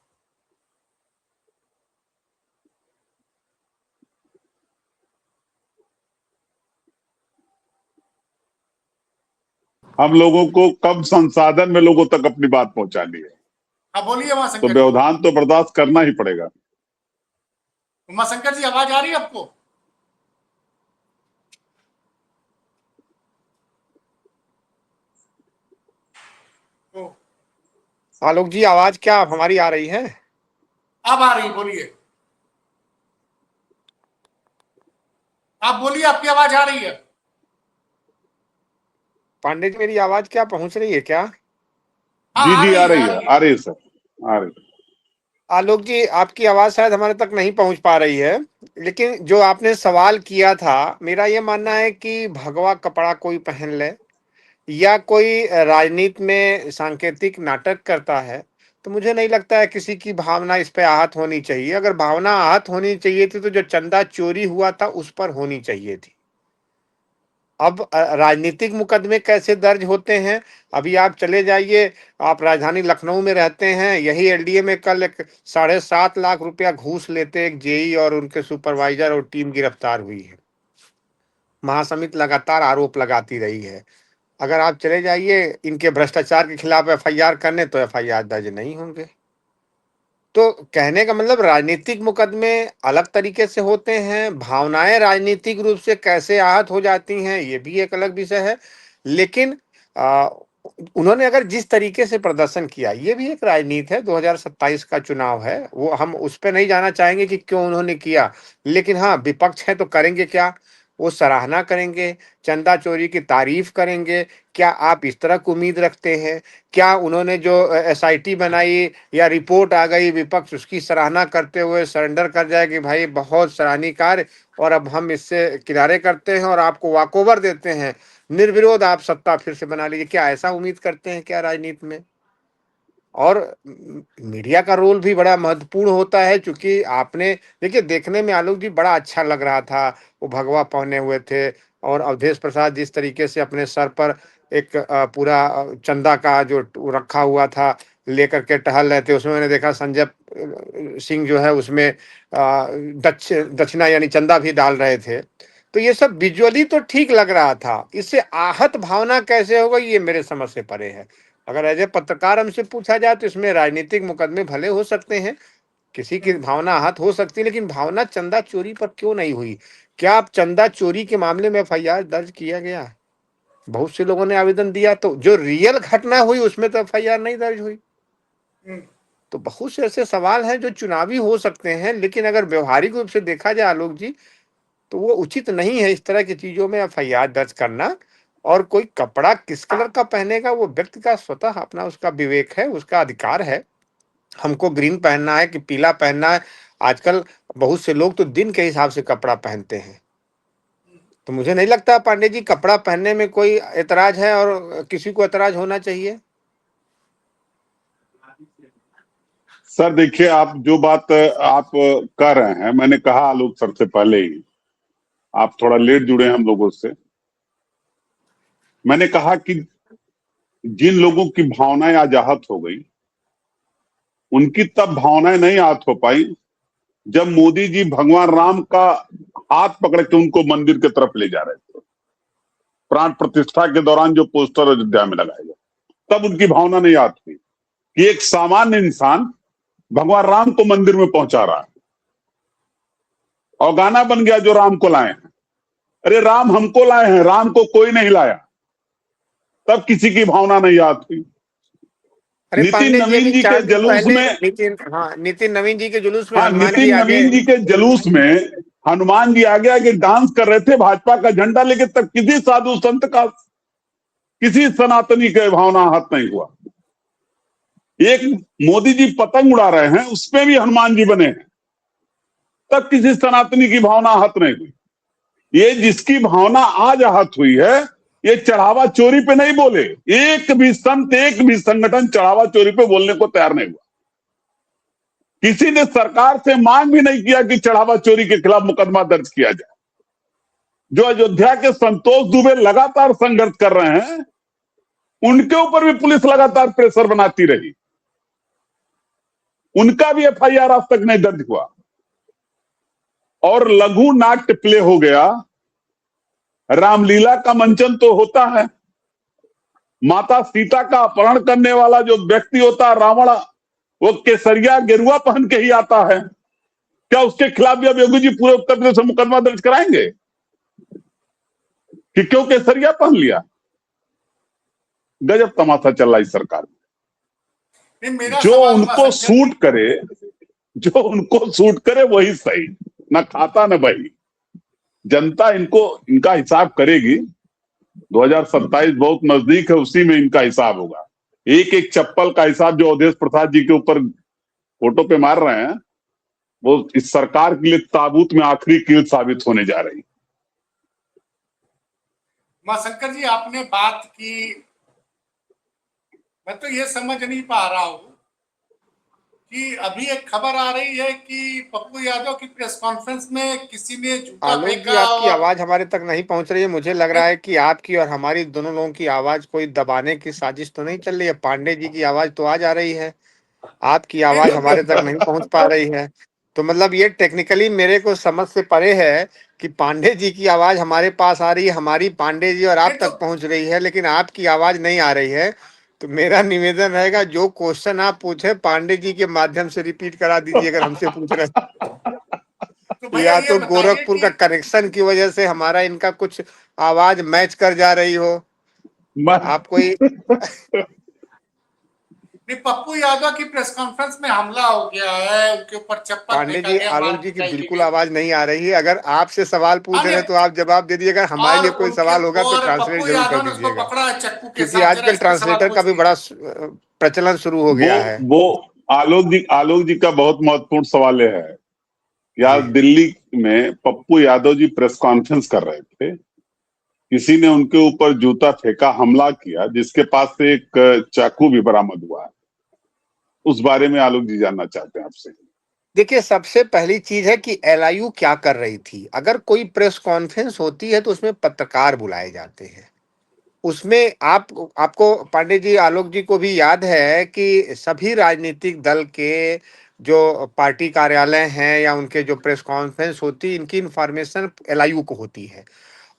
हम लोगों को कम संसाधन में लोगों तक अपनी बात पहुंचानी है, हाँ बोलिए तो उमाशंकर जी। व्यवधान तो बर्दाश्त करना ही पड़ेगा। उमाशंकर जी आवाज आ रही है आपको? ओ, आलोक जी आवाज क्या हमारी आ रही है? अब आ रही, बोलिए, आप बोलिए, आपकी आवाज आ रही है। पांडे जी मेरी आवाज क्या पहुंच रही है क्या? हाँ जी आ जी रही आ है, रही आ है, रही आ है। रही है सर, आ रही है। आलोक जी आपकी आवाज शायद हमारे तक नहीं पहुंच पा रही है, लेकिन जो आपने सवाल किया था, मेरा ये मानना है कि भगवा कपड़ा कोई पहन ले या कोई राजनीति में सांकेतिक नाटक करता है, तो मुझे नहीं लगता है किसी की भावना इस पे आहत होनी चाहिए। अगर भावना आहत होनी चाहिए थी तो जो चंदा चोरी हुआ था उस पर होनी चाहिए थी। अब राजनीतिक मुकदमे कैसे दर्ज होते हैं, अभी आप चले जाइए, आप राजधानी लखनऊ में रहते हैं, यही एलडीए में कल एक 7.5 लाख रुपया घूस लेते एक जेई और उनके सुपरवाइजर और टीम गिरफ्तार हुई है। महासमिति लगातार आरोप लगाती रही है। अगर आप चले जाइए इनके भ्रष्टाचार के खिलाफ एफआईआर करने, तो एफआईआर दर्ज नहीं होंगे। तो कहने का मतलब राजनीतिक मुकदमे अलग तरीके से होते हैं, भावनाएं राजनीतिक रूप से कैसे आहत हो जाती हैं ये भी एक अलग विषय है। लेकिन आ, उन्होंने अगर जिस तरीके से प्रदर्शन किया, ये भी एक राजनीति है, 2027 का चुनाव है, वो हम उस पर नहीं जाना चाहेंगे कि क्यों उन्होंने किया। लेकिन हाँ, विपक्ष है तो करेंगे क्या? वो सराहना करेंगे, चंदा चोरी की तारीफ करेंगे। क्या आप इस तरह की उम्मीद रखते हैं? क्या उन्होंने जो एसआईटी बनाई या रिपोर्ट आ गई, विपक्ष उसकी सराहना करते हुए सरेंडर कर जाए कि भाई बहुत सराहनीय कार्य, और अब हम इससे किनारे करते हैं और आपको वॉकओवर देते हैं, निर्विरोध आप सत्ता फिर से बना लीजिए? क्या ऐसा उम्मीद करते हैं क्या राजनीति में? और मीडिया का रोल भी बड़ा महत्वपूर्ण होता है, क्योंकि आपने देखिए, देखने में आलोक जी बड़ा अच्छा लग रहा था, वो भगवा पहने हुए थे और अवधेश प्रसाद जिस तरीके से अपने सर पर एक पूरा चंदा का जो रखा हुआ था लेकर के टहल रहे थे, उसमें मैंने देखा संजय सिंह जो है उसमें दक्षिणा यानी चंदा भी डाल रहे थे। तो ये सब विजुअली तो ठीक लग रहा था, इससे आहत भावना कैसे होगा ये मेरे समझ से परे है। अगर एज ए पत्रकार हमसे पूछा जाए तो इसमें राजनीतिक मुकदमे भले हो सकते हैं, किसी की भावना आहत हो सकती है, लेकिन भावना चंदा चोरी पर क्यों नहीं हुई? क्या आप चंदा चोरी के मामले में एफआईआर दर्ज किया गया? बहुत से लोगों ने आवेदन दिया, तो जो रियल घटना हुई उसमें तो एफआईआर नहीं दर्ज हुई। तो बहुत से ऐसे सवाल हैं जो चुनावी हो सकते हैं, लेकिन अगर व्यवहारिक रूप से देखा जाए आलोक जी, तो वो उचित नहीं है इस तरह की चीजों में एफआईआर दर्ज करना। और कोई कपड़ा किस कलर का पहनेगा वो व्यक्ति का स्वतः अपना उसका विवेक है, उसका अधिकार है। हमको ग्रीन पहनना है कि पीला पहनना है, आजकल बहुत से लोग तो दिन के हिसाब से कपड़ा पहनते हैं। तो मुझे नहीं लगता पांडे जी कपड़ा पहनने में कोई ऐतराज है और किसी को ऐतराज होना चाहिए। सर देखिए, आप जो बात आप कर रहे हैं, मैंने कहा आलोक सर से पहले ही, आप थोड़ा लेट जुड़े हैं हम लोगों से। मैंने कहा कि जिन लोगों की भावनाएं आज आहत हो गई, उनकी तब भावनाएं नहीं आहत हो पाई जब मोदी जी भगवान राम का हाथ पकड़ के उनको मंदिर की तरफ ले जा रहे थे, प्राण प्रतिष्ठा के दौरान जो पोस्टर अयोध्या में लगाए गए, तब उनकी भावना नहीं आहत हुई कि एक सामान्य इंसान भगवान राम को मंदिर में पहुंचा रहा है और गाना बन गया जो राम को लाए हैं। अरे राम हमको लाए हैं, राम को कोई नहीं लाया। तब किसी की भावना नहीं आहत हुई। अरे नितिन पांडे जी नवीन अभी जी के 4 दिन जुलूस पहले में, नितिन नवीन जी के जुलूस में हाँ, हनुमान जी नितिन आगे। नवीन जी के जुलूस में हनुमान जी आगे आगे डांस कर रहे थे भाजपा का झंडा लेके, तब किसी साधु संत का, किसी सनातनी के भावना आहत नहीं हुआ। एक मोदी जी पतंग उड़ा रहे हैं, उसमें भी हनुमान जी बने हैं, तब किसी सनातनी की भावना आहत नहीं हुई। ये जिसकी भावना आज आहत हुई है, ये चढ़ावा चोरी पे नहीं बोले। एक भी संत, एक भी संगठन चढ़ावा चोरी पे बोलने को तैयार नहीं हुआ। किसी ने सरकार से मांग भी नहीं किया कि चढ़ावा चोरी के खिलाफ मुकदमा दर्ज किया जाए। जो अयोध्या के संतोष दुबे लगातार संघर्ष कर रहे हैं, उनके ऊपर भी पुलिस लगातार प्रेशर बनाती रही, उनका भी एफआईआर आज तक नहीं दर्ज हुआ। और लघु नाट्य प्ले हो गया। रामलीला का मंचन तो होता है, माता सीता का अपहरण करने वाला जो व्यक्ति होता है रावण, वो केसरिया गेरुआ पहन के ही आता है। क्या उसके खिलाफ भी अब योगी जी पूरे उत्तर प्रदेश में मुकदमा दर्ज कराएंगे कि क्यों केसरिया पहन लिया? गजब तमाशा चल रहा है इस सरकार में। नहीं, मेरा जो सवाल उनको सूट करे, जो उनको सूट करे वही सही, ना खाता ना बही। जनता इनका हिसाब करेगी। 2027 बहुत नजदीक है, उसी में इनका हिसाब होगा। एक एक चप्पल का हिसाब जो अवधेश प्रसाद जी के ऊपर फोटो पे मार रहे हैं, वो इस सरकार के लिए ताबूत में आखिरी कील साबित होने जा रही। शंकर जी, आपने बात की, मैं तो ये समझ नहीं पा रहा हूं कि अभी एक खबर आ रही है कि पप्पू यादव की प्रेस कॉन्फ्रेंस में किसी ने जूता आलोक जी फेंका आपकी और आवाज हमारे तक नहीं पहुंच रही है। मुझे लग रहा है कि आपकी और हमारी दोनों लोगों की आवाज कोई दबाने की साजिश तो नहीं चल रही है। पांडे जी की आवाज तो आ जा रही है, आपकी आवाज हमारे तक नहीं पहुंच पा रही है। तो मतलब ये टेक्निकली मेरे को समझ से परे है कि पांडे जी की आवाज हमारे पास आ रही है, हमारी पांडे जी और आप तो तक पहुंच रही है, लेकिन आपकी आवाज नहीं आ रही है। तो मेरा निवेदन रहेगा जो क्वेश्चन आप पूछे पांडे जी के माध्यम से रिपीट करा दीजिए अगर हमसे पूछ रहे भैया या ये तो बताइए गोरखपुर कि का कनेक्शन की वजह से हमारा इनका कुछ आवाज मैच कर जा रही हो। आप कोई पप्पू यादव की प्रेस कॉन्फ्रेंस में हमला हो गया है, उनके ऊपर चप्पल पांडे फेंका जी, गया, आलोक मार जी की पिटाई की बिल्कुल गई। आवाज नहीं आ रही है। अगर आपसे सवाल पूछ रहे अरे हैं तो आप जवाब दे दीजिए, अगर हमारे और लिए कोई उनके सवाल होगा तो और ट्रांसलेट पप्पू जरूर कर यादव ने उसको दीजिएगा, पकड़ा है चक्कू के क्योंकि साथ, जरा आजकल इस पे सवाल ट्रांसलेटर का भी पूछिए। बड़ा प्रचलन शुरू हो गया है। वो आलोक जी का बहुत महत्वपूर्ण सवाल यह है कि आज जी दिल्ली में पप्पू यादव जी प्रेस कॉन्फ्रेंस कर रहे थे, किसी ने उनके ऊपर जूता फेंका, हमला किया, जिसके पास से एक चाकू भी बरामद हुआ है। उस बारे में आलोक जी जानना चाहते हैं आपसे। देखिए, सबसे पहली चीज है कि एलआईयू क्या कर रही थी। अगर कोई प्रेस कॉन्फ्रेंस होती है तो उसमें पत्रकार बुलाए जाते हैं। उसमें आपको पांडे जी, आलोक जी को भी याद है कि सभी राजनीतिक दल के जो पार्टी कार्यालय हैं या उनके जो प्रेस कॉन्फ्रेंस होती, इनकी इंफॉर्मेशन एलआईयू को होती है।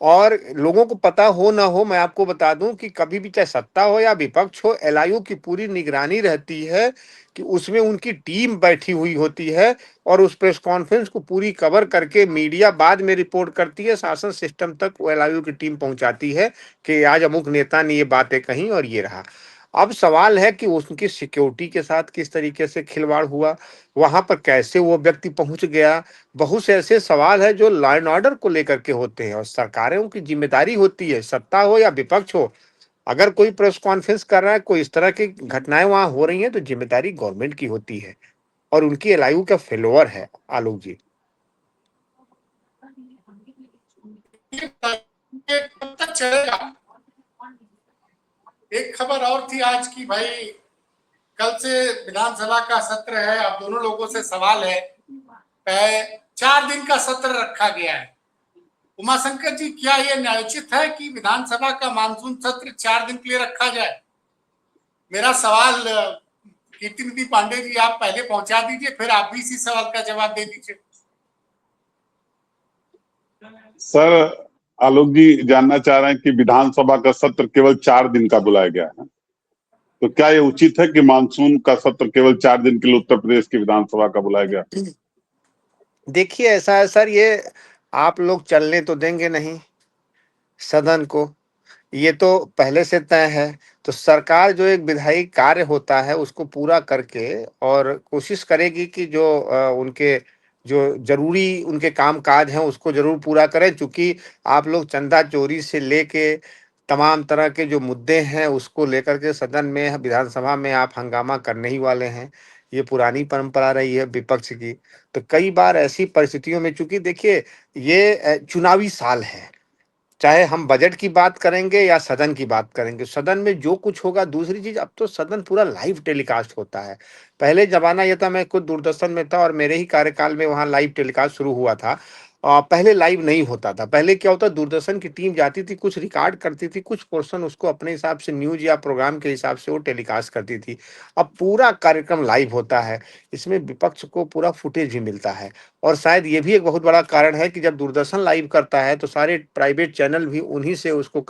और लोगों को पता हो ना हो, मैं आपको बता दूं कि कभी भी चाहे सत्ता हो या विपक्ष हो, एलआईयू की पूरी निगरानी रहती है कि उसमें उनकी टीम बैठी हुई होती है और उस प्रेस कॉन्फ्रेंस को पूरी कवर करके मीडिया बाद में रिपोर्ट करती है, शासन सिस्टम तक वो एलआईयू की टीम पहुंचाती है कि आज अमुक नेता ने ये बातें कही और ये रहा। अब सवाल है कि उनकी सिक्योरिटी के साथ किस तरीके से खिलवाड़ हुआ, वहां पर कैसे वो व्यक्ति पहुंच गया। बहुत से ऐसे सवाल है जो लॉ एंड ऑर्डर को लेकर के होते हैं और सरकारों की जिम्मेदारी होती है, सत्ता हो या विपक्ष हो। अगर कोई प्रेस कॉन्फ्रेंस कर रहा है, कोई इस तरह की घटनाएं वहां हो रही हैं, तो जिम्मेदारी गवर्नमेंट की होती है और उनकी एलआईयू का फेलोवर है। आलोक जी। ये कब तक चलेगा? एक खबर और थी आज की भाई, कल से विधानसभा का सत्र है। अब दोनों लोगों से सवाल है, 4 दिन का सत्र रखा गया है। उमाशंकर जी, क्या यह न्यायोचित है कि विधानसभा का मानसून सत्र 4 दिन के लिए रखा जाए? मेरा सवाल कीर्तिनिधि पांडे जी आप पहले पहुंचा दीजिए, फिर आप भी इसी सवाल का जवाब दे दीजिए। सर, आलोक जी जानना चाह रहे हैं कि विधानसभा का सत्र केवल 4 दिन का बुलाया गया है, तो क्या ये उचित है कि मानसून का सत्र केवल 4 दिन के लिए उत्तर प्रदेश की विधानसभा का बुलाया गया? देखिए, ऐसा है सर, ये आप लोग चलने तो देंगे नहीं सदन को, ये तो पहले से तय है। तो सरकार जो एक विधायी कार्य होता है उसको पूरा करके और कोशिश करेगी कि जो उनके जो जरूरी उनके काम काज हैं उसको जरूर पूरा करें। चूंकि आप लोग चंदा चोरी से लेके तमाम तरह के जो मुद्दे हैं उसको लेकर के सदन में, विधानसभा में आप हंगामा करने ही वाले हैं। ये पुरानी परंपरा रही है विपक्ष की। तो कई बार ऐसी परिस्थितियों में, चूंकि देखिए ये चुनावी साल है, चाहे हम बजट की बात करेंगे या सदन की बात करेंगे, सदन में जो कुछ होगा। दूसरी चीज, अब तो सदन पूरा लाइव टेलीकास्ट होता है। पहले जमाना यह था, मैं खुद दूरदर्शन में था और मेरे ही कार्यकाल में वहां लाइव टेलीकास्ट शुरू हुआ था। पहले लाइव नहीं होता था। पहले क्या होता, दूरदर्शन की टीम जाती थी, कुछ रिकॉर्ड करती थी, कुछ पोर्शन उसको अपने हिसाब से न्यूज या प्रोग्राम के हिसाब से वो टेलीकास्ट करती थी। अब पूरा कार्यक्रम लाइव होता है, इसमें विपक्ष को पूरा फुटेज भी मिलता है। और शायद ये भी एक बहुत बड़ा कारण है कि जब दूरदर्शन लाइव करता है तो सारे प्राइवेट चैनल भी उन्हीं से उसको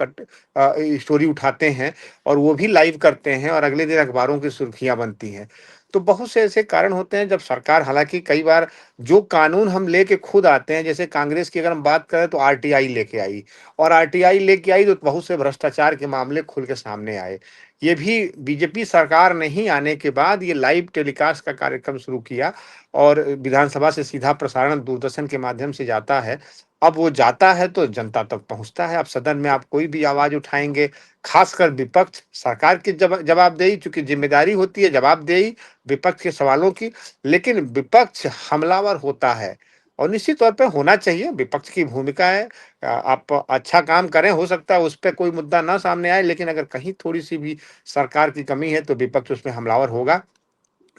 स्टोरी उठाते हैं और वो भी लाइव करते हैं और अगले दिन अखबारों की सुर्खियां बनती हैं। तो बहुत से ऐसे कारण होते हैं जब सरकार, हालांकि कई बार जो कानून हम लेके खुद आते हैं, जैसे कांग्रेस की अगर हम बात करें तो आरटीआई लेके आई, और आरटीआई लेके आई तो बहुत से भ्रष्टाचार के मामले खुल के सामने आए। ये भी बीजेपी सरकार नहीं आने के बाद ये लाइव टेलीकास्ट का कार्यक्रम शुरू किया और विधानसभा से सीधा प्रसारण दूरदर्शन के माध्यम से जाता है। अब वो जाता है तो जनता तक पहुंचता है। अब सदन में आप कोई भी आवाज उठाएंगे, खासकर विपक्ष, सरकार की जवाबदेही, चूंकि जिम्मेदारी होती है जवाबदेही विपक्ष के सवालों की, लेकिन विपक्ष हमलावर होता है और निश्चित तौर पे होना चाहिए। विपक्ष की भूमिका है, आप अच्छा काम करें, हो सकता है उस पर कोई मुद्दा ना सामने आए, लेकिन अगर कहीं थोड़ी सी भी सरकार की कमी है तो विपक्ष उसमें हमलावर होगा।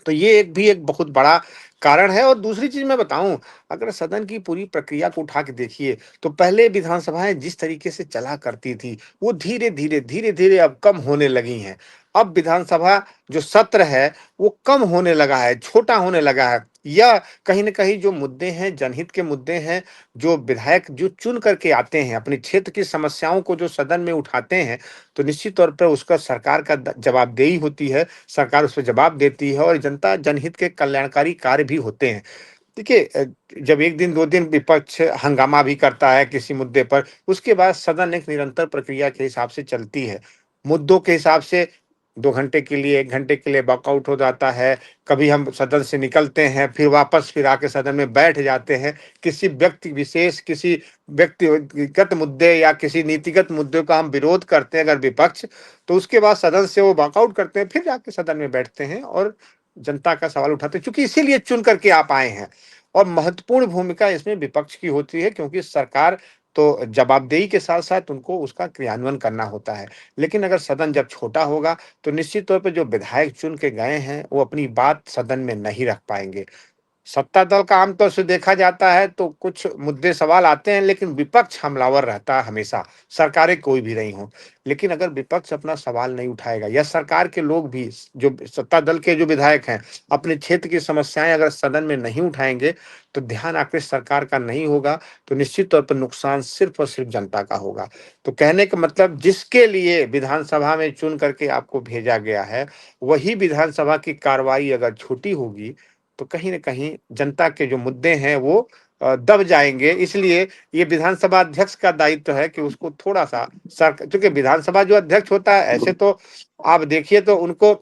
तो ये एक भी एक बहुत बड़ा कारण है। और दूसरी चीज मैं बताऊं, अगर सदन की पूरी प्रक्रिया को उठा के देखिए तो पहले विधानसभाएं जिस तरीके से चला करती थी वो धीरे धीरे अब कम होने लगी हैं। अब विधानसभा जो सत्र है वो कम होने लगा है, छोटा होने लगा है। या कहीं ना कहीं जो मुद्दे हैं, जनहित के मुद्दे हैं, जो विधायक जो चुन करके आते हैं अपने क्षेत्र की समस्याओं को जो सदन में उठाते हैं, तो निश्चित तौर पर उसका सरकार का जवाबदेही होती है, सरकार उस पर जवाब देती है और जनता जनहित के कल्याणकारी कार्य भी होते हैं। देखिए, जब एक दिन दो दिन विपक्ष हंगामा भी करता है किसी मुद्दे पर, उसके बाद सदन एक निरंतर प्रक्रिया के हिसाब से चलती है। मुद्दों के हिसाब से 2 घंटे के लिए, 1 घंटे के लिए वॉकआउट हो जाता है। कभी हम सदन से निकलते हैं, फिर आके सदन में बैठ जाते हैं। किसी व्यक्ति विशेष, किसी व्यक्तिगत मुद्दे या किसी नीतिगत मुद्दे का हम विरोध करते हैं अगर विपक्ष, तो उसके बाद सदन से वो वॉकआउट करते हैं, फिर जाके सदन में बैठते हैं और जनता का सवाल उठाते हैं, क्योंकि इसीलिए चुन करके आप आए हैं। और महत्वपूर्ण भूमिका इसमें विपक्ष की होती है, क्योंकि सरकार तो जवाबदेही के साथ साथ उनको उसका क्रियान्वयन करना होता है। लेकिन अगर सदन जब छोटा होगा तो निश्चित तौर पे जो विधायक चुन के गए हैं वो अपनी बात सदन में नहीं रख पाएंगे। सत्ता दल का आमतौर से देखा जाता है तो कुछ मुद्दे सवाल आते हैं, लेकिन विपक्ष हमलावर रहता है हमेशा, सरकारें कोई भी रही हो। लेकिन अगर विपक्ष अपना सवाल नहीं उठाएगा या सरकार के लोग भी, जो सत्ता दल के जो विधायक हैं, अपने क्षेत्र की समस्याएं अगर सदन में नहीं उठाएंगे तो ध्यान आकृष्ट सरकार का नहीं होगा, तो निश्चित तौर पर नुकसान सिर्फ और सिर्फ जनता का होगा। तो कहने का मतलब, जिसके लिए विधानसभा में चुन करके आपको भेजा गया है, वही विधानसभा की कार्रवाई अगर छोटी होगी तो कहीं ना कहीं जनता के जो मुद्दे हैं वो दब जाएंगे। इसलिए ये विधानसभा अध्यक्ष का दायित्व है कि उसको थोड़ा सा क्योंकि विधानसभा जो अध्यक्ष होता है, ऐसे तो आप देखिए तो उनको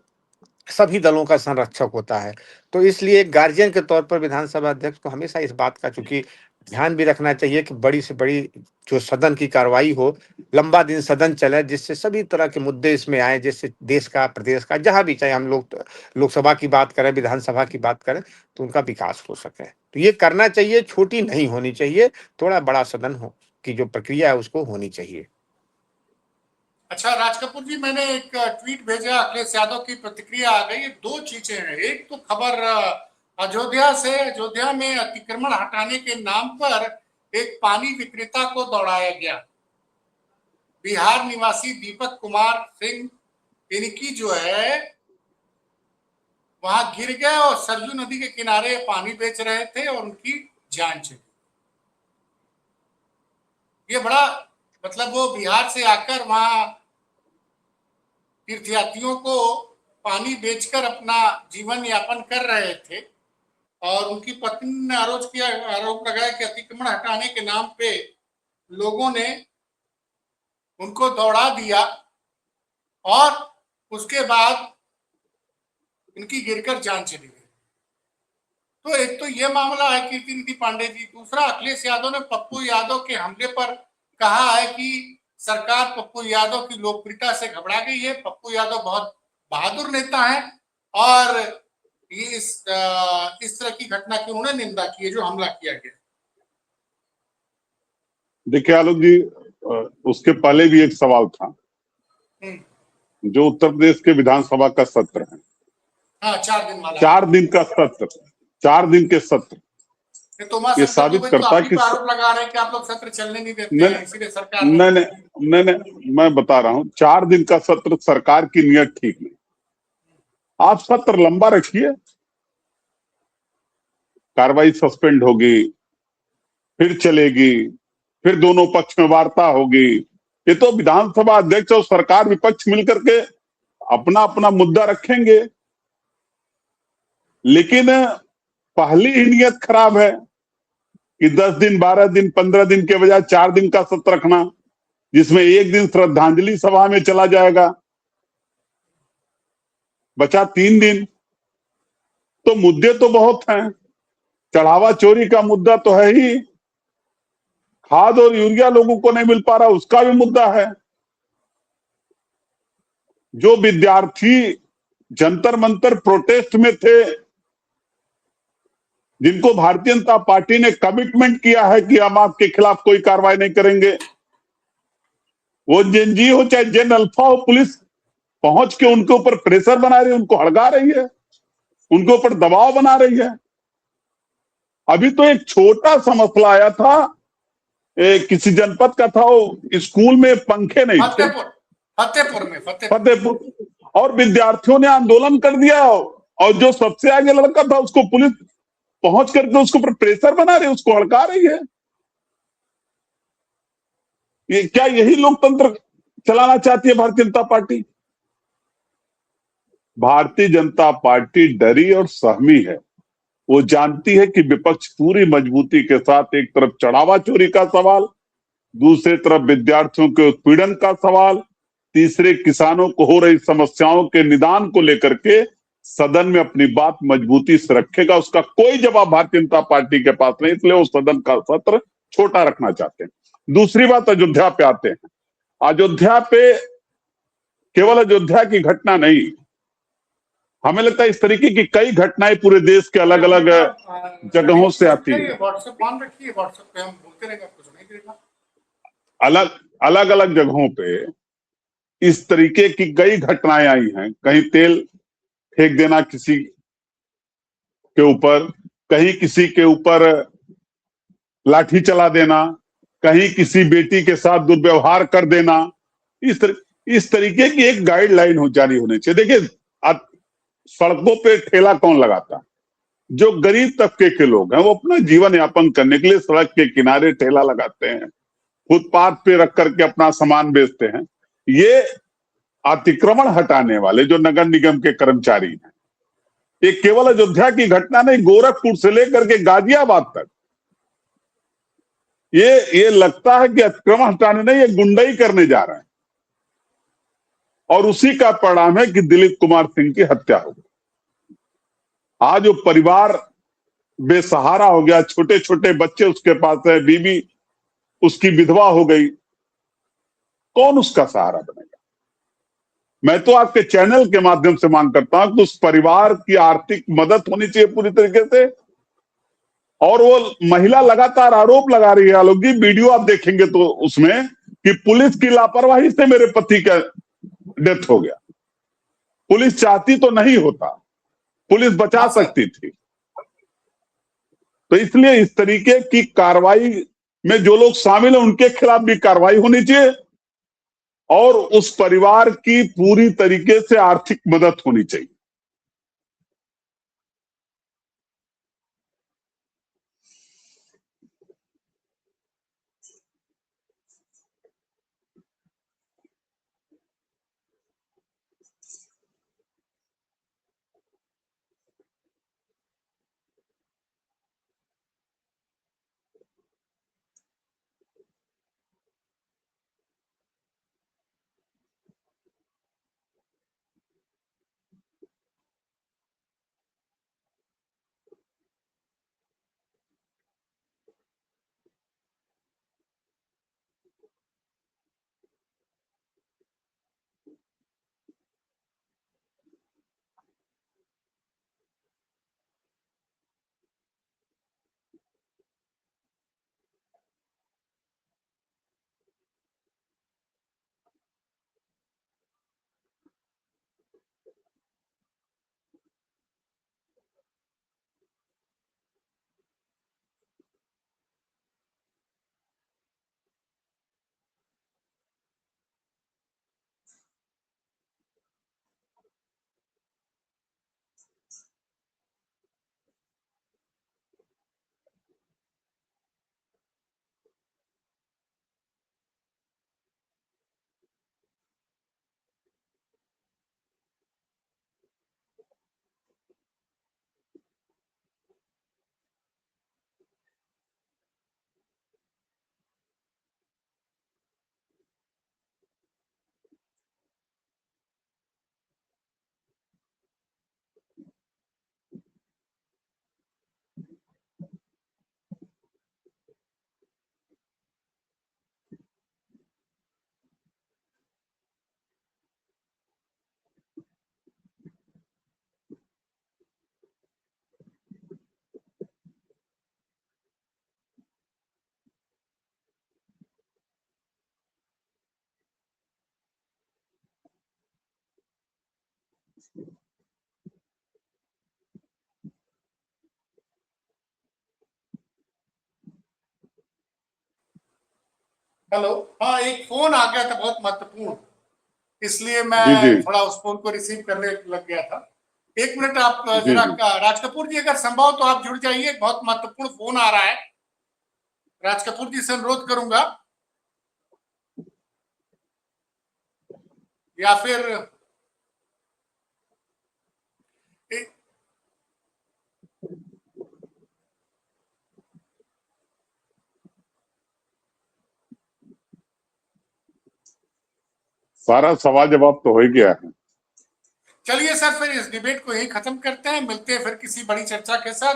सभी दलों का संरक्षक होता है, तो इसलिए गार्जियन के तौर पर विधानसभा अध्यक्ष को हमेशा इस बात का चूंकि ध्यान भी रखना चाहिए कि बड़ी से बड़ी जो सदन की कार्रवाई हो, लंबा दिन सदन चले, जिससे सभी तरह के मुद्दे इसमें आए, जिससे देश का, प्रदेश का, जहां भी, चाहे हम लोग लोकसभा की बात करें, विधानसभा की बात करें, तो उनका विकास हो सके। तो ये करना चाहिए, छोटी नहीं होनी चाहिए, थोड़ा बड़ा सदन हो की जो प्रक्रिया है उसको होनी चाहिए। अच्छा राज कपूर जी, मैंने एक ट्वीट भेजा, अखिलेश यादव की प्रतिक्रिया आ गई। दो चीजें हैं। एक तो खबर अयोध्या से, अयोध्या में अतिक्रमण हटाने के नाम पर एक पानी विक्रेता को दौड़ाया गया। बिहार निवासी दीपक कुमार सिंह, इनकी जो है वहां गिर गए और सरयू नदी के किनारे पानी बेच रहे थे और उनकी जान चली। ये बड़ा मतलब, वो बिहार से आकर वहां तीर्थयात्रियों को पानी बेचकर अपना जीवन यापन कर रहे थे और उनकी पत्नी ने आरोप लगाया कि अतिक्रमण हटाने के नाम पे लोगों ने उनको दौड़ा दिया और उसके बाद इनकी गिरकर जान चली गई। तो एक तो ये मामला है कीर्ति निधि पांडे जी। दूसरा, अखिलेश यादव ने पप्पू यादव के हमले पर कहा है कि सरकार पप्पू यादव की लोकप्रियता से घबरा गई है। पप्पू यादव बहुत बहादुर नेता हैं और ये इस तरह की घटना की उन्होंने निंदा की है जो हमला किया गया। देखिए आलोक जी, उसके पहले भी एक सवाल था जो उत्तर प्रदेश के विधानसभा का सत्र है। हाँ, 4 दिन वाला, 4 दिन का सत्र, 4 दिन के सत्र, ये साबित करता है कि आरोप लगा रहे हैं कि आप लोग सत्र चलने नहीं देते हैं, इसीलिए सरकार नहीं, मैं बता रहा हूं, 4 दिन का सत्र सरकार की नीयत ठीक नहीं। आप सत्र लंबा रखिए, कार्रवाई सस्पेंड होगी, फिर चलेगी, फिर दोनों पक्ष में वार्ता होगी। ये तो विधानसभा अध्यक्ष और सरकार विपक्ष मिलकर के अपना अपना मुद्दा रखेंगे, लेकिन पहली ही नियत खराब है कि 10 दिन, 12 दिन, 15 दिन के बजाय 4 दिन का सत्र रखना, जिसमें एक दिन श्रद्धांजलि सभा में चला जाएगा, बचा 3 दिन। तो मुद्दे तो बहुत हैं। चढ़ावा चोरी का मुद्दा तो है ही, खाद और यूरिया लोगों को नहीं मिल पा रहा, उसका भी मुद्दा है। जो विद्यार्थी जंतर मंतर प्रोटेस्ट में थे, जिनको भारतीय जनता पार्टी ने कमिटमेंट किया है कि हम आपके खिलाफ कोई कार्रवाई नहीं करेंगे, वो जेएनजी हो चाहे जेन अल्फा हो, पुलिस पहुंच के उनके ऊपर प्रेशर बना रही है, उनको हड़गा रही है, उनके ऊपर दबाव बना रही है। अभी तो एक छोटा सा मसला आया था, किसी जनपद का था, वो स्कूल में पंखे नहीं थे, फतेहपुर, और विद्यार्थियों ने आंदोलन कर दिया और जो सबसे आगे लड़का था उसको पुलिस पहुंच करके उसके ऊपर प्रेशर बना रही है, उसको हड़का रही है। ये क्या यही लोकतंत्र चलाना चाहती है भारतीय जनता पार्टी? भारतीय जनता पार्टी डरी और सहमी है। वो जानती है कि विपक्ष पूरी मजबूती के साथ, एक तरफ चढ़ावा चोरी का सवाल, दूसरी तरफ विद्यार्थियों के उत्पीड़न का सवाल, तीसरे किसानों को हो रही समस्याओं के निदान को लेकर के सदन में अपनी बात मजबूती से रखेगा। उसका कोई जवाब भारतीय जनता पार्टी के पास नहीं, इसलिए वो सदन का सत्र छोटा रखना चाहते हैं। दूसरी बात, अयोध्या पे आते हैं। अयोध्या पे केवल अयोध्या की घटना नहीं, हमें लगता है इस तरीके की कई घटनाएं पूरे देश के अलग अलग जगहों से आती है। व्हाट्सएप ऑन रखिए, व्हाट्सएप पे हम बोलते रहेंगे, कुछ नहीं करेगा। अलग अलग जगहों पे इस तरीके की कई घटनाएं आई हैं। कहीं तेल फेंक देना किसी के ऊपर, कहीं किसी के ऊपर लाठी चला देना, कहीं किसी बेटी के साथ दुर्व्यवहार कर देना। इस तरीके की एक गाइडलाइन जारी होनी चाहिए। देखिए, सड़कों पे ठेला कौन लगाता है? जो गरीब तबके के लोग हैं, वो अपना जीवन यापन करने के लिए सड़क के किनारे ठेला लगाते हैं, फुटपाथ पे रख करके अपना सामान बेचते हैं। ये अतिक्रमण हटाने वाले जो नगर निगम के कर्मचारी हैं, ये केवल अयोध्या की घटना नहीं, गोरखपुर से लेकर के गाजियाबाद तक ये लगता है कि अतिक्रमण हटाने नहीं, ये गुंडाई करने जा रहे हैं। और उसी का परिणाम है कि दिलीप कुमार सिंह की हत्या हो गई। आज वो परिवार बेसहारा हो गया, छोटे छोटे बच्चे उसके पास है, बीवी उसकी विधवा हो गई, कौन उसका सहारा बनेगा? मैं तो आपके चैनल के माध्यम से मांग करता हूं कि उस परिवार की आर्थिक मदद होनी चाहिए पूरी तरीके से। और वो महिला लगातार आरोप लगा रही है, आलोक जी, वीडियो आप देखेंगे तो उसमें कि पुलिस की लापरवाही से मेरे पति का डेथ हो गया। पुलिस चाहती तो नहीं होता, पुलिस बचा सकती थी। तो इसलिए इस तरीके की कार्रवाई में जो लोग शामिल हैं उनके खिलाफ भी कार्रवाई होनी चाहिए और उस परिवार की पूरी तरीके से आर्थिक मदद होनी चाहिए। हेलो, हाँ, एक फोन आ गया था बहुत महत्वपूर्ण, इसलिए जी मैं जी थोड़ा उस फोन को रिसीव करने लग गया था। एक मिनट, आप जी जरा जी राज कपूर जी अगर संभव तो आप जुड़ जाइए, बहुत महत्वपूर्ण फोन आ रहा है। राज कपूर जी से अनुरोध करूंगा, या फिर सारा सवाल जवाब तो हो ही गया है। चलिए सर, फिर इस डिबेट को यही खत्म करते हैं, मिलते हैं फिर किसी बड़ी चर्चा के साथ।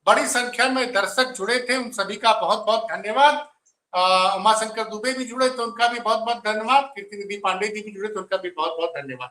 बड़ी संख्या में दर्शक जुड़े थे, उन सभी का बहुत बहुत धन्यवाद। उमाशंकर दुबे भी जुड़े तो उनका भी बहुत बहुत धन्यवाद। कीर्ति निधि पांडे जी भी जुड़े तो उनका भी बहुत बहुत धन्यवाद।